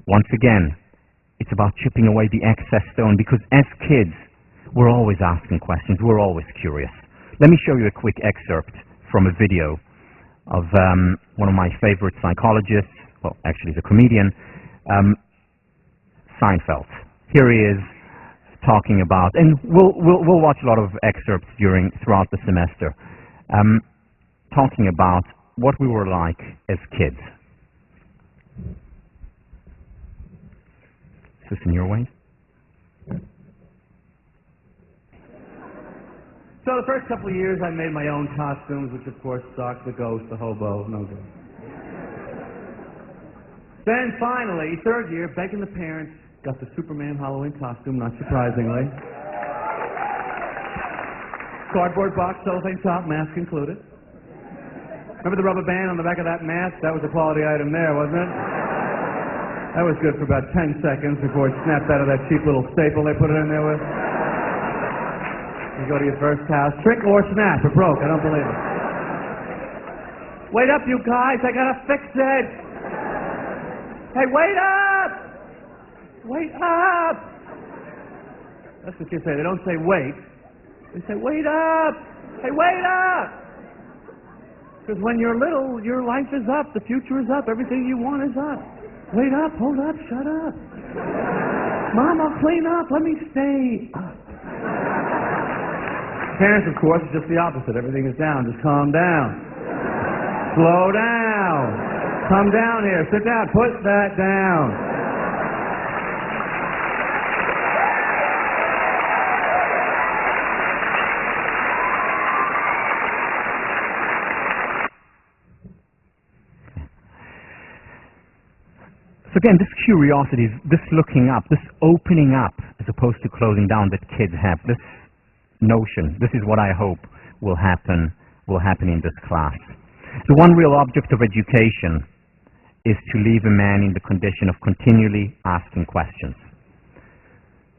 Once again, it's about chipping away the excess stone, because as kids, we're always asking questions, we're always curious. Let me show you a quick excerpt from a video of one of my favorite psychologists, well, actually he's a comedian, Seinfeld. Here he is talking about, and we'll watch a lot of excerpts throughout the semester, talking about what we were like as kids. Is this in your way? So the first couple of years I made my own costumes, which of course sucked. The ghost, the hobo, no good. Then finally, third year, begging the parents, got the Superman Halloween costume, not surprisingly. Cardboard box, cellophane top, mask included. Remember the rubber band on the back of that mask? That was a quality item there, wasn't it? That was good for about 10 seconds before it snapped out of that cheap little staple they put it in there with. You go to your first house, trick or snap, it broke, I don't believe it. Wait up, you guys, I gotta fix it! Hey, wait up! Wait up! That's what you say, they don't say wait, They say, wait up! Hey, wait up! Because when you're little, your life is up, the future is up, everything you want is up. Wait up, hold up, shut up. Mom, I'll clean up, let me stay up. Parents, of course, is just the opposite. Everything is down. Just calm down. Slow down. Come down here. Sit down. Put that down. So again, this curiosity, this looking up, this opening up, as opposed to closing down that kids have, this notion, this is what I hope will happen in this class. The one real object of education is to leave a man in the condition of continually asking questions.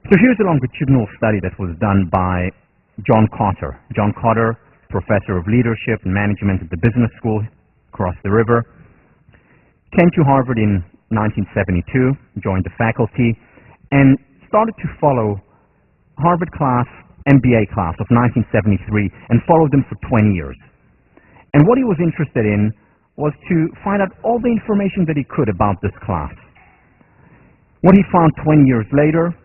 So here's a longitudinal study that was done by John Cotter. John Cotter, professor of leadership and management at the business school across the river, came to Harvard in 1972, joined the faculty, and started to follow Harvard MBA class of 1973 and followed them for 20 years. And what he was interested in was to find out all the information that he could about this class. What he found 20 years later,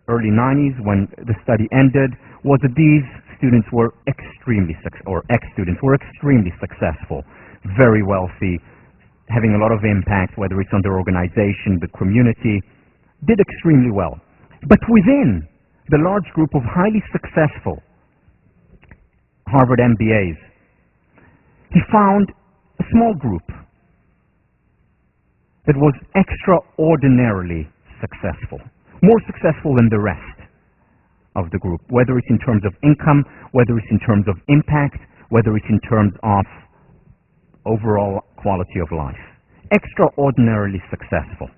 early 90s, when the study ended, was that these students were ex-students were extremely successful, very wealthy, having a lot of impact, whether it's on their organization, the community, did extremely well. But within the large group of highly successful Harvard MBAs, he found a small group that was extraordinarily successful, more successful than the rest of the group, whether it's in terms of income, whether it's in terms of impact, whether it's in terms of overall quality of life. Extraordinarily successful.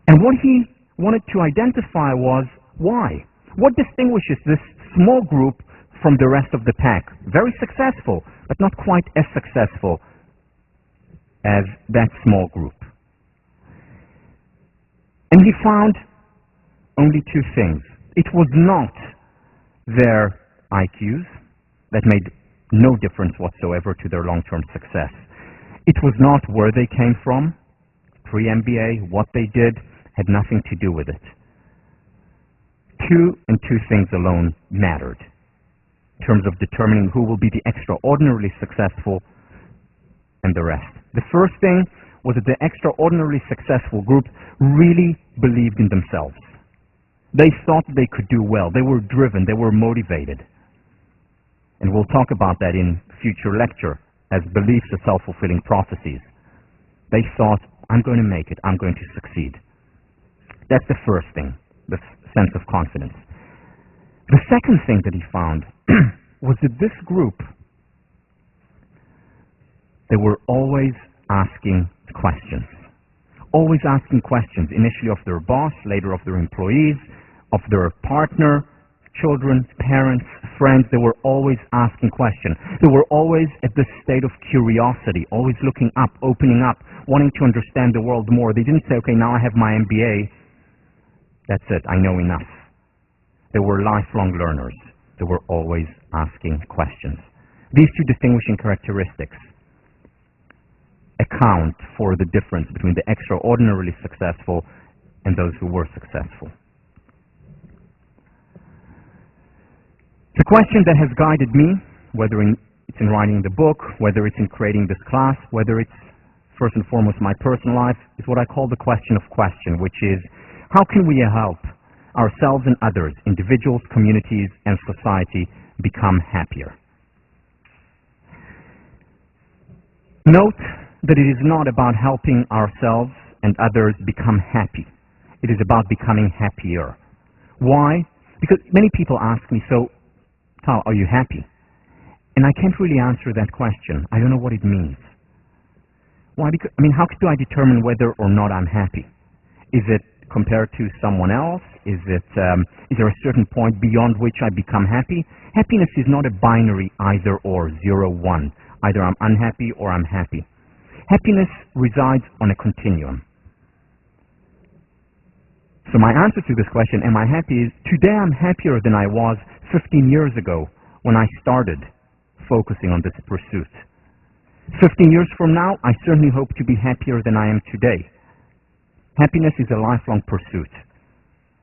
And what he wanted to identify was why. What distinguishes this small group from the rest of the pack? Very successful, but not quite as successful as that small group. And he found only two things. It was not their IQs that made no difference whatsoever to their long-term success. It was not where they came from, pre-MBA, what they did, had nothing to do with it. Two things alone mattered in terms of determining who will be the extraordinarily successful and the rest. The first thing was that the extraordinarily successful group really believed in themselves. They thought they could do well. They were driven. They were motivated. And we'll talk about that in future lecture as beliefs are self-fulfilling prophecies. They thought, I'm going to make it. I'm going to succeed. That's the first thing, the sense of confidence. The second thing that he found was that this group, they were always asking questions. Always asking questions, initially of their boss, later of their employees, of their partner, children, parents, friends. They were always asking questions. They were always at this state of curiosity, always looking up, opening up, wanting to understand the world more. They didn't say, okay, now I have my MBA. That's it, I know enough. They were lifelong learners. They were always asking questions. These two distinguishing characteristics account for the difference between the extraordinarily successful and those who were successful. The question that has guided me, whether it's in writing the book, whether it's in creating this class, whether it's first and foremost my personal life, is what I call the question of question, which is, how can we help ourselves and others, individuals, communities, and society become happier? Note that it is not about helping ourselves and others become happy. It is about becoming happier. Why? Because many people ask me, so, Tal, are you happy? And I can't really answer that question. I don't know what it means. Why? Because, how do I determine whether or not I'm happy? Is it compared to someone else? Is there a certain point beyond which I become happy? Happiness is not a binary either or, 0-1. Either I'm unhappy or I'm happy. Happiness resides on a continuum. So my answer to this question, am I happy, is today I'm happier than I was 15 years ago when I started focusing on this pursuit. 15 years from now, I certainly hope to be happier than I am today. Happiness is a lifelong pursuit.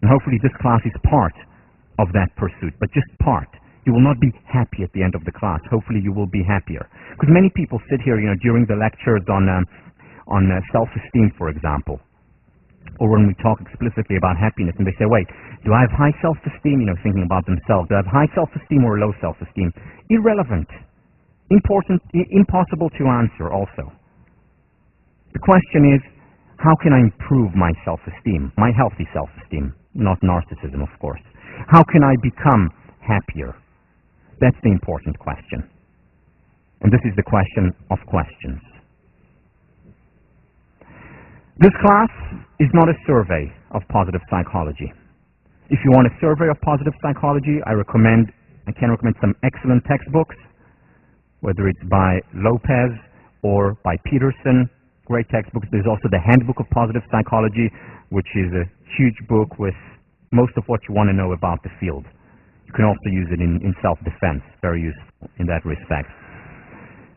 And hopefully this class is part of that pursuit, but just part. You will not be happy at the end of the class. Hopefully you will be happier. Because many people sit here, during the lectures on self-esteem, for example, or when we talk explicitly about happiness, and they say, wait, do I have high self-esteem, thinking about themselves? Do I have high self-esteem or low self-esteem? Irrelevant. Impossible to answer also. The question is, how can I improve my self-esteem, my healthy self-esteem, not narcissism, of course? How can I become happier? That's the important question. And this is the question of questions. This class is not a survey of positive psychology. If you want a survey of positive psychology, I can recommend some excellent textbooks, whether it's by Lopez or by Peterson, great textbooks. There's also the Handbook of Positive Psychology, which is a huge book with most of what you want to know about the field. You can also use it in self-defense, very useful in that respect.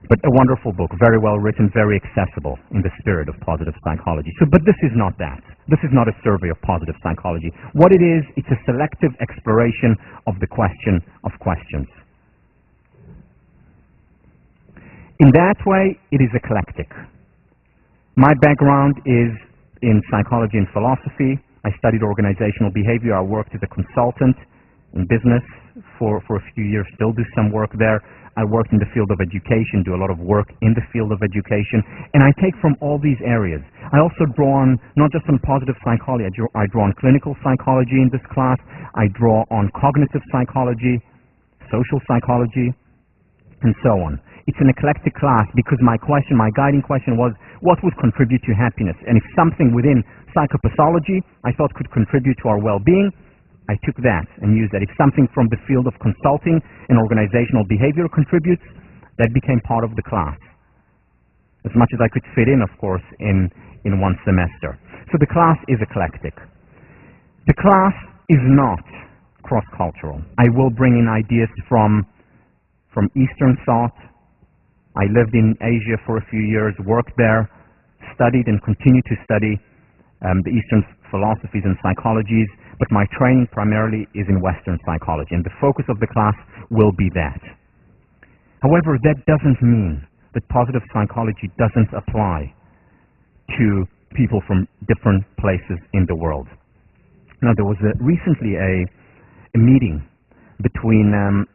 But a wonderful book, very well written, very accessible in the spirit of positive psychology. But this is not that. This is not a survey of positive psychology. What it is, it's a selective exploration of the question of questions. In that way, it is eclectic. My background is in psychology and philosophy. I studied organizational behavior. I worked as a consultant in business for a few years, still do some work there. I worked in the field of education, do a lot of work in the field of education, and I take from all these areas. I also draw on, not just on positive psychology, I draw on clinical psychology in this class, I draw on cognitive psychology, social psychology, and so on. It's an eclectic class because my guiding question was, what would contribute to happiness? And if something within psychopathology I thought could contribute to our well-being, I took that and used that. If something from the field of consulting and organizational behavior contributes, that became part of the class. As much as I could fit in, of course, in one semester. So the class is eclectic. The class is not cross-cultural. I will bring in ideas from Eastern thought. I lived in Asia for a few years, worked there, studied and continue to study the Eastern philosophies and psychologies, but my training primarily is in Western psychology, and the focus of the class will be that. However, that doesn't mean that positive psychology doesn't apply to people from different places in the world. Now, there was recently a meeting between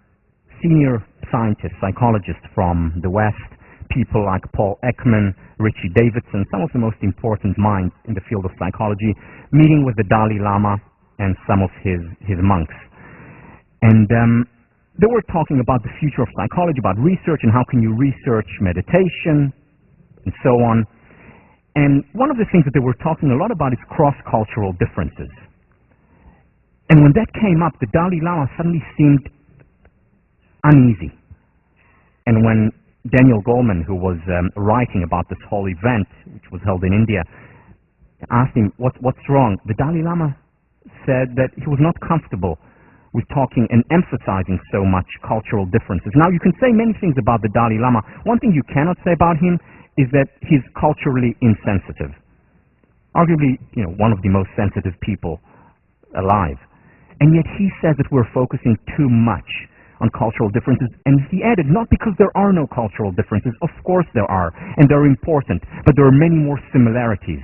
senior scientists, psychologists from the West, people like Paul Ekman, Richie Davidson, some of the most important minds in the field of psychology, meeting with the Dalai Lama and some of his monks. And they were talking about the future of psychology, about research and how can you research meditation and so on. And one of the things that they were talking a lot about is cross-cultural differences. And when that came up, the Dalai Lama suddenly seemed uneasy. And when Daniel Goleman, who was writing about this whole event, which was held in India, asked him, what's wrong? The Dalai Lama said that he was not comfortable with talking and emphasizing so much cultural differences. Now, you can say many things about the Dalai Lama. One thing you cannot say about him is that he's culturally insensitive. Arguably, one of the most sensitive people alive. And yet he says that we're focusing too much on cultural differences, and he added, not because there are no cultural differences, of course there are, and they're important, but there are many more similarities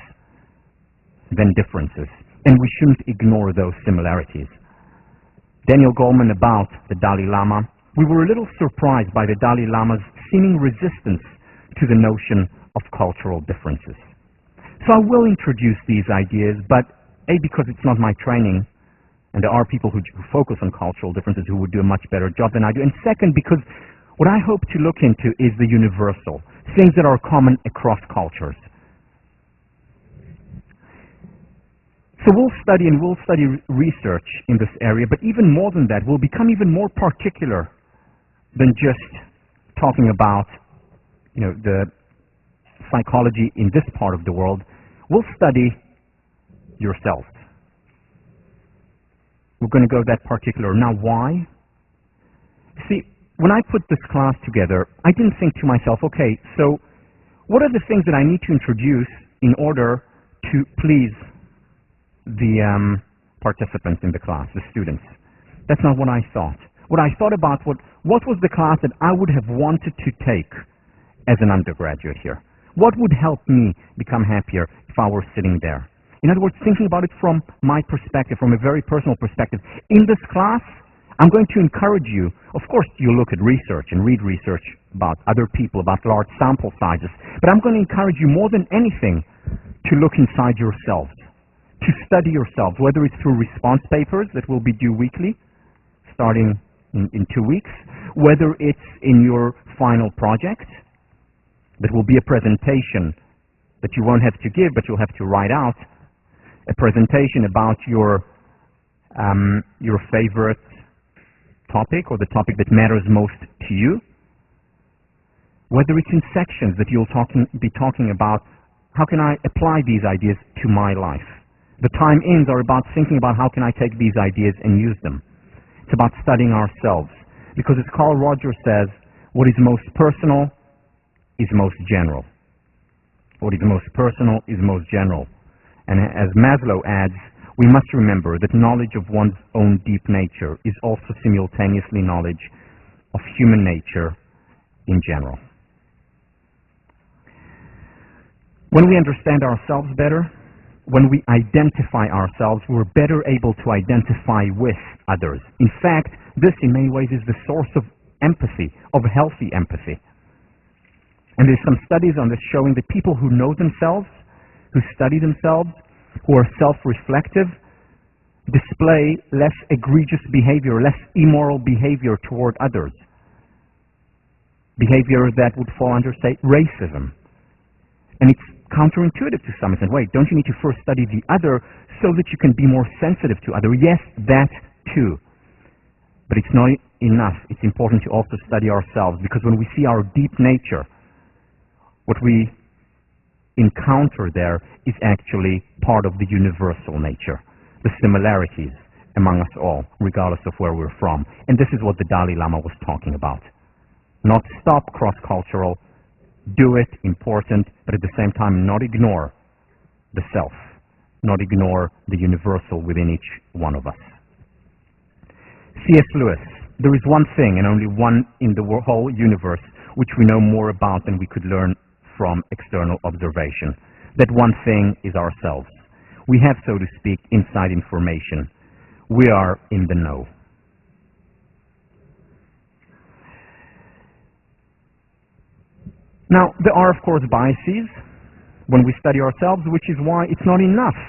than differences, and we shouldn't ignore those similarities. Daniel Goleman about the Dalai Lama, we were a little surprised by the Dalai Lama's seeming resistance to the notion of cultural differences. So I will introduce these ideas, but A, because it's not my training, and there are people who focus on cultural differences who would do a much better job than I do. And second, because what I hope to look into is the universal, things that are common across cultures. So we'll study research in this area, but even more than that, we'll become even more particular than just talking about, the psychology in this part of the world. We'll study yourself. We're going to go that particular. Now, why? See, when I put this class together, I didn't think to myself, okay, so what are the things that I need to introduce in order to please the participants in the class, the students? That's not what I thought. What I thought about what was the class that I would have wanted to take as an undergraduate here? What would help me become happier if I were sitting there? In other words, thinking about it from my perspective, from a very personal perspective. In this class, I'm going to encourage you, of course, you look at research and read research about other people, about large sample sizes, but I'm going to encourage you more than anything to look inside yourselves, to study yourselves, whether it's through response papers that will be due weekly, starting in 2 weeks, whether it's in your final project, that will be a presentation that you won't have to give, but you'll have to write out, a presentation about your favorite topic or the topic that matters most to you, whether it's in sections that you'll be talking about, how can I apply these ideas to my life? The time ins are about thinking about how can I take these ideas and use them. It's about studying ourselves. Because as Carl Rogers says, what is most personal is most general. What is most personal is most general. And as Maslow adds, we must remember that knowledge of one's own deep nature is also simultaneously knowledge of human nature in general. When we understand ourselves better, when we identify ourselves, we're better able to identify with others. In fact, this in many ways is the source of empathy, of healthy empathy. And there's some studies on this showing that people who know themselves, who study themselves, who are self-reflective, display less egregious behavior, less immoral behavior toward others. Behavior that would fall under, say, racism. And it's counterintuitive to some extent. Wait, don't you need to first study the other so that you can be more sensitive to other? Yes, that too. But it's not enough. It's important to also study ourselves, because when we see our deep nature, what we encounter there is actually part of the universal nature, the similarities among us all, regardless of where we're from. And this is what the Dalai Lama was talking about. Not stop cross-cultural, do it, important, but at the same time not ignore the self, not ignore the universal within each one of us. C.S. Lewis, there is one thing and only one in the whole universe which we know more about than we could learn from external observation. That one thing is ourselves. We have, so to speak, inside information. We are in the know. Now, there are, of course, biases when we study ourselves, which is why it's not enough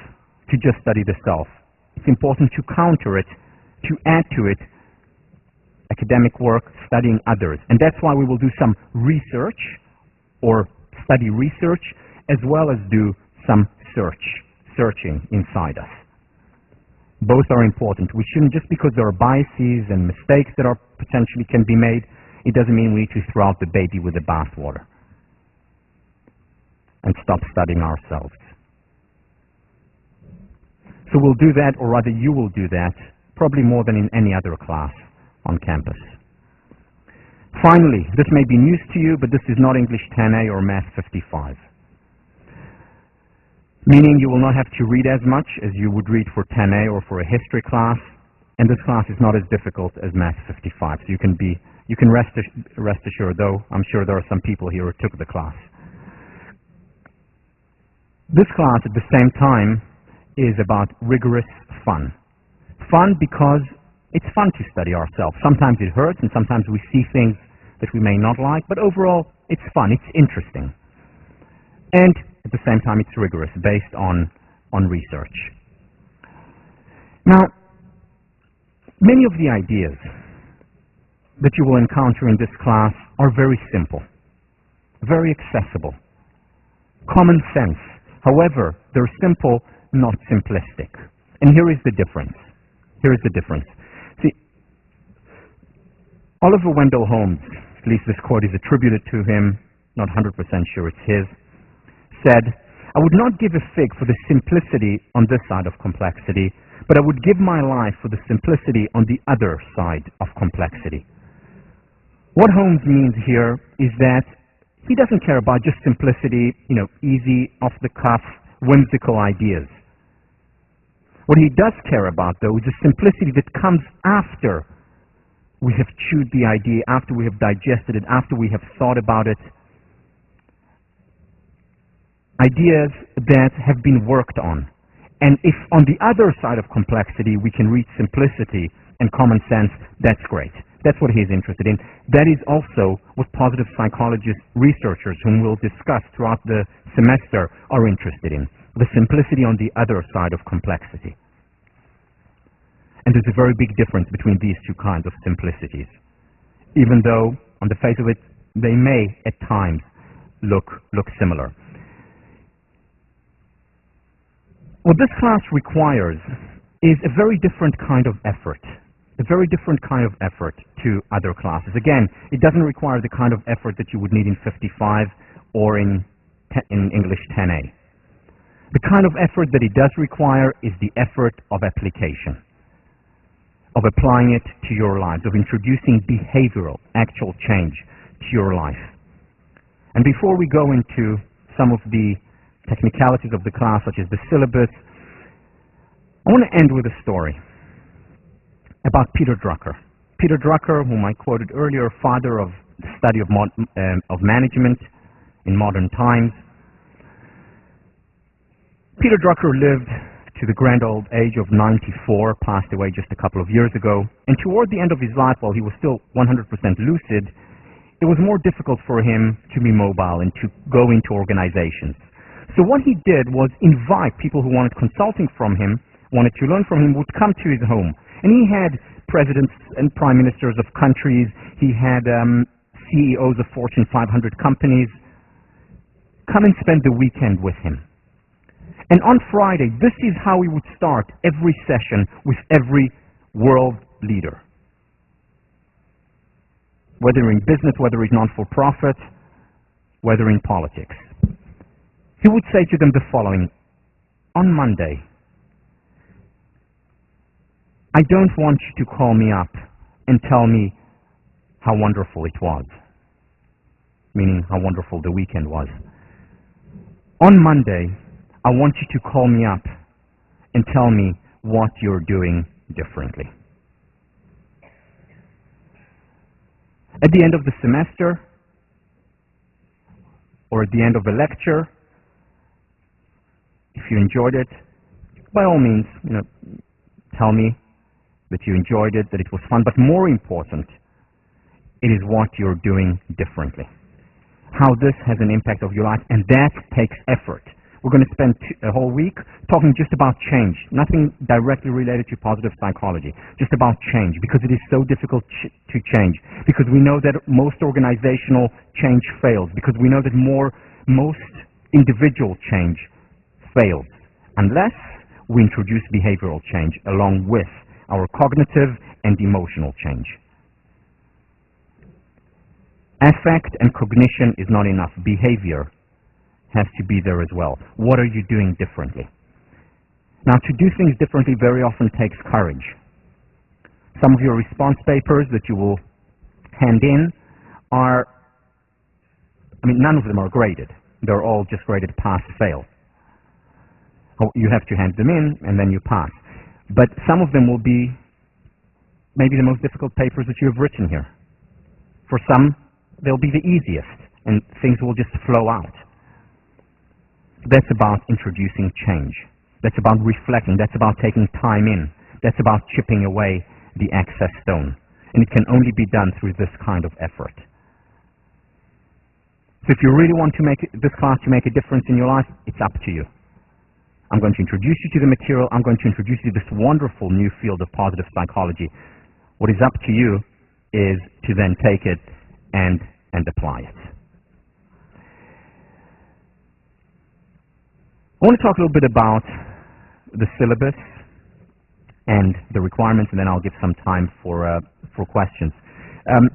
to just study the self. It's important to counter it, to add to it academic work, studying others. And that's why we will do some research, or study research, as well as do some searching inside us. Both are important. We shouldn't, just because there are biases and mistakes that are potentially can be made, it doesn't mean we need to throw out the baby with the bathwater and stop studying ourselves. So we'll do that, or rather you will do that, probably more than in any other class on campus. Finally, this may be news to you, but this is not English 10A or Math 55. Meaning you will not have to read as much as you would read for 10A or for a history class, and this class is not as difficult as Math 55. So you can rest assured, though I'm sure there are some people here who took the class. This class, at the same time, is about rigorous fun. Fun because it's fun to study ourselves. Sometimes it hurts, and sometimes we see things that we may not like, but overall, it's fun, it's interesting. And at the same time, it's rigorous, based on research. Now, many of the ideas that you will encounter in this class are very simple, very accessible, common sense. However, they're simple, not simplistic. And here is the difference. Here is the difference. See, Oliver Wendell Holmes, at least this quote is attributed to him, not 100% sure it's his, said, "I would not give a fig for the simplicity on this side of complexity, but I would give my life for the simplicity on the other side of complexity. What Holmes means here is that he doesn't care about just simplicity, easy, off-the-cuff, whimsical ideas. What he does care about, though, is the simplicity that comes after we have chewed the idea, after we have digested it, after we have thought about it. Ideas that have been worked on. And if on the other side of complexity we can reach simplicity and common sense, that's great. That's what he's interested in. That is also what positive psychologist researchers, whom we'll discuss throughout the semester, are interested in. The simplicity on the other side of complexity. And there's a very big difference between these two kinds of simplicities, even though on the face of it they may at times look similar. What this class requires is a very different kind of effort, to other classes. Again, it doesn't require the kind of effort that you would need in 55 or in English 10A. The kind of effort that it does require is the effort of application, of applying it to your lives, of introducing behavioral, actual change to your life. And before we go into some of the technicalities of the class, such as the syllabus, I want to end with a story about Peter Drucker. Peter Drucker, whom I quoted earlier, father of the study of management in modern times. Peter Drucker lived to the grand old age of 94, passed away just a couple of years ago, and toward the end of his life, while he was still 100% lucid, it was more difficult for him to be mobile and to go into organizations. So what he did was invite people who wanted consulting from him, wanted to learn from him, would come to his home. And he had presidents and prime ministers of countries, he had CEOs of Fortune 500 companies come and spend the weekend with him. And on Friday, this is how he would start every session with every world leader. Whether in business, whether in non-for-profit, whether in politics. He would say to them the following: on Monday, I don't want you to call me up and tell me how wonderful it was, meaning how wonderful the weekend was. On Monday, I want you to call me up and tell me what you're doing differently. At the end of the semester, or at the end of a lecture, if you enjoyed it, by all means, tell me that you enjoyed it, that it was fun, but more important, it is what you're doing differently. How this has an impact of your life, and that takes effort. We're going to spend a whole week talking just about change, nothing directly related to positive psychology, just about change, because it is so difficult to change, because we know that most organizational change fails, because we know that most individual change fails, unless we introduce behavioral change along with our cognitive and emotional change. Affect and cognition is not enough. Behavior has to be there as well. What are you doing differently? Now, to do things differently very often takes courage. Some of your response papers that you will hand in are, none of them are graded. They're all just graded pass, fail. You have to hand them in and then you pass. But some of them will be maybe the most difficult papers that you have written here. For some, they'll be the easiest and things will just flow out. That's about introducing change. That's about reflecting. That's about taking time in. That's about chipping away the excess stone. And it can only be done through this kind of effort. So if you really want to make this class to make a difference in your life, it's up to you. I'm going to introduce you to the material. I'm going to introduce you to this wonderful new field of positive psychology. What is up to you is to then take it and apply it. I want to talk a little bit about the syllabus and the requirements, and then I'll give some time for questions.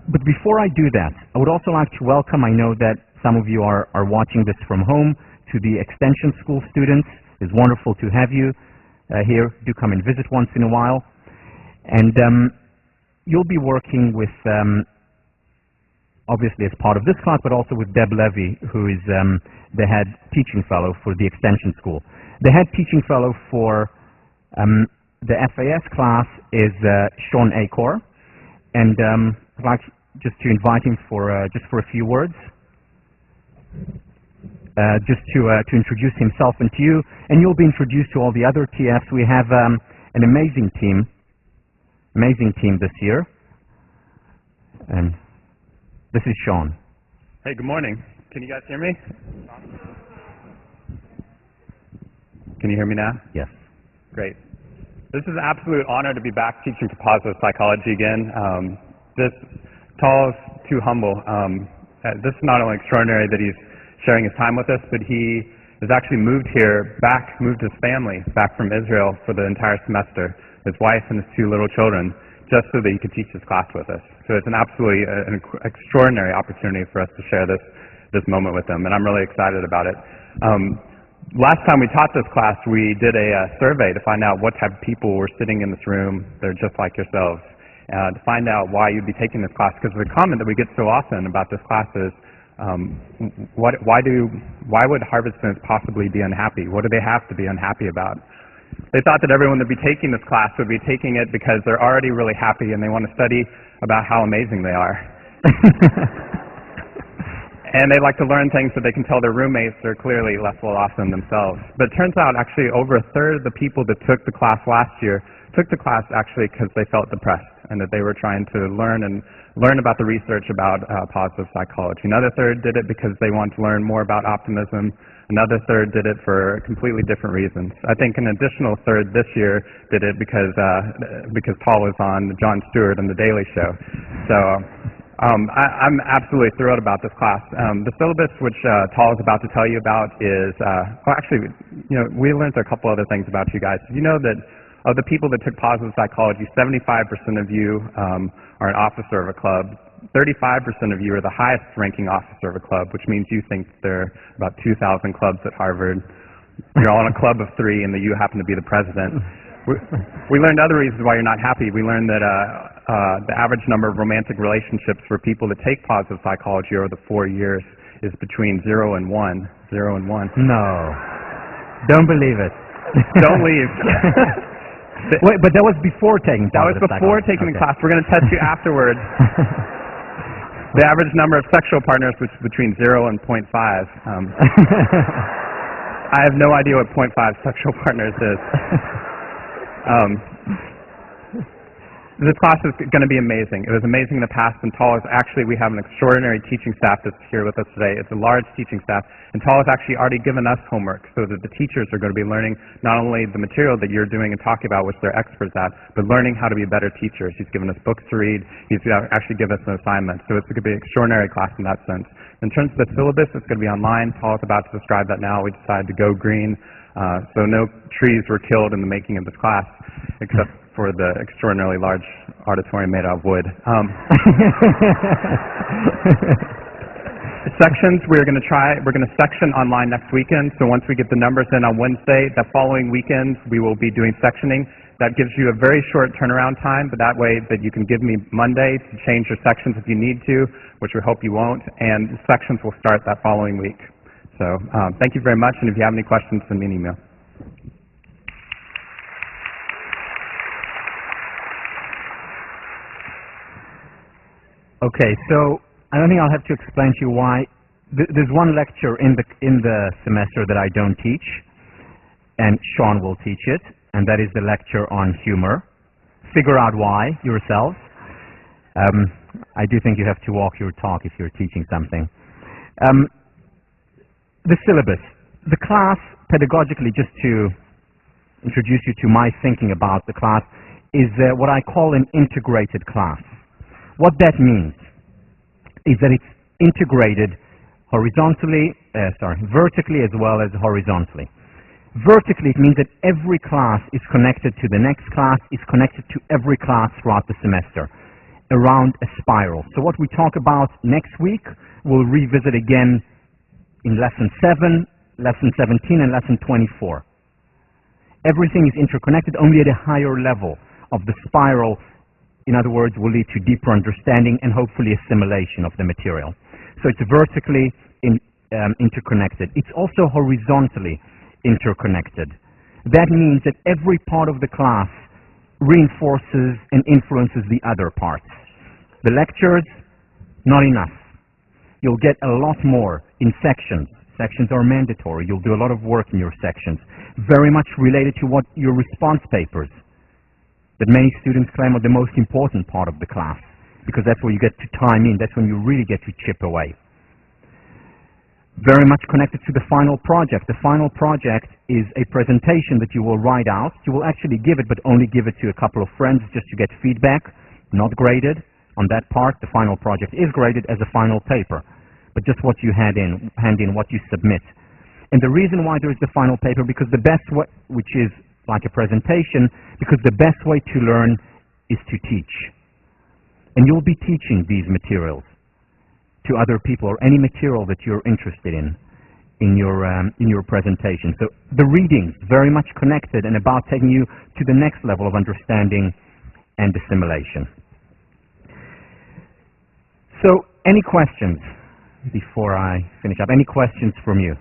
But before I do that, I would also like to welcome, I know that some of you are watching this from home, to the extension school students. It's wonderful to have you. here. Do come and visit once in a while. And you'll be working with, obviously as part of this class, but also with Deb Levy, who is the head teaching fellow for the Extension School. The head teaching fellow for the FAS class is Sean Acor. And I'd like just to invite him for just for a few words. Just to introduce himself and to you, and you'll be introduced to all the other TFs. We have an amazing team this year. And this is Sean. Hey, good morning. Can you guys hear me? Can you hear me now? Yes. Great. This is an absolute honor to be back teaching for positive psychology again. Tal's too humble. This is not only extraordinary that he's sharing his time with us, but he has actually moved his family back from Israel for the entire semester, his wife and his 2 little children, just so that he could teach this class with us. So it's an absolutely extraordinary opportunity for us to share this moment with them, and I'm really excited about it. Last time we taught this class, we did a survey to find out what type of people were sitting in this room. They're just like yourselves, to find out why you'd be taking this class, because the comment that we get so often about this class is, why would Harvard students possibly be unhappy? What do they have to be unhappy about? They thought that everyone that would be taking this class would be taking it because they're already really happy and they want to study about how amazing they are. And they like to learn things so they can tell their roommates they're clearly less well off than themselves. But it turns out actually over a third of the people that took the class last year took the class actually because they felt depressed and that they were trying to learn about the research about positive psychology. Another third did it because they wanted to learn more about optimism. Another third did it for completely different reasons. I think an additional third this year did it because Paul was on Jon Stewart and The Daily Show. So I'm absolutely thrilled about this class. The syllabus, which Paul is about to tell you about, is well, actually, we learned a couple other things about you guys. You know that of the people that took positive psychology, 75% of you are an officer of a club. 35% of you are the highest ranking officer of a club, which means you think there are about 2,000 clubs at Harvard. You're all in a club of 3 and that you happen to be the president. We learned other reasons why you're not happy. We learned that the average number of romantic relationships for people that take positive psychology over the 4 years is between 0 and 1. 0 and 1. No. Don't believe it. Don't leave. Wait, but that was before taking psychology. That was before taking the class. We're going to test you afterwards. The average number of sexual partners was between 0 and 0.5. I have no idea what 0.5 sexual partners is. This class is going to be amazing. It was amazing in the past, and we have an extraordinary teaching staff that's here with us today. It's a large teaching staff, and Tal has actually already given us homework so that the teachers are going to be learning not only the material that you're doing and talking about, which they're experts at, but learning how to be better teachers. He's given us books to read. He's actually given us an assignment. So it's going to be an extraordinary class in that sense. In terms of the syllabus, it's going to be online. Tal is about to describe that now. We decided to go green, so no trees were killed in the making of this class, except for the extraordinarily large auditorium made out of wood. Sections, we're going to section online next weekend, so once we get the numbers in on Wednesday, that following weekend we will be doing sectioning. That gives you a very short turnaround time, but that way that you can give me Monday to change your sections if you need to, which we hope you won't, and sections will start that following week. So thank you very much, and if you have any questions, send me an email. Okay, so I don't think I'll have to explain to you why. There's one lecture in the semester that I don't teach, and Sean will teach it, and that is the lecture on humor. Figure out why yourselves. I do think you have to walk your talk if you're teaching something. The syllabus. The class, pedagogically, just to introduce you to my thinking about the class, is what I call an integrated class. What that means is that it's integrated vertically as well as horizontally. Vertically, it means that every class is connected to the next class, is connected to every class throughout the semester, around a spiral. So what we talk about next week, we'll revisit again in Lesson 7, Lesson 17, and Lesson 24. Everything is interconnected, only at a higher level of the spiral, in other words, will lead to deeper understanding and hopefully assimilation of the material. So it's vertically interconnected. It's also horizontally interconnected. That means that every part of the class reinforces and influences the other parts. The lectures, not enough. You'll get a lot more in sections. Sections are mandatory. You'll do a lot of work in your sections, very much related to what your response papers that many students claim are the most important part of the class, because that's where you get to time in. That's when you really get to chip away. Very much connected to the final project. The final project is a presentation that you will write out. You will actually give it, but only give it to a couple of friends just to get feedback, not graded. On that part, the final project is graded as a final paper, but just what you hand in, what you submit. And the reason why there is the final paper, because the best way, which is like a presentation, because the best way to learn is to teach. And you'll be teaching these materials to other people, or any material that you're interested in your presentation. So the readings, very much connected and about taking you to the next level of understanding and assimilation. So, any questions before I finish up? Any questions from you?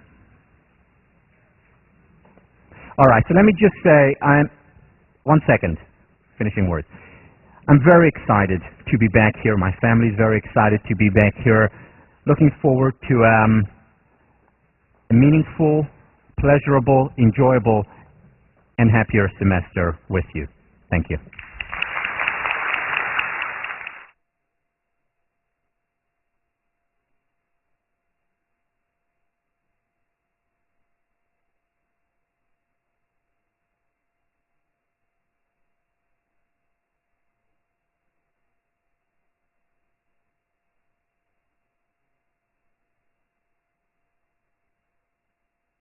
All right, so let me just say, one second, finishing words. I'm very excited to be back here. My family is very excited to be back here. Looking forward to a meaningful, pleasurable, enjoyable, and happier semester with you. Thank you.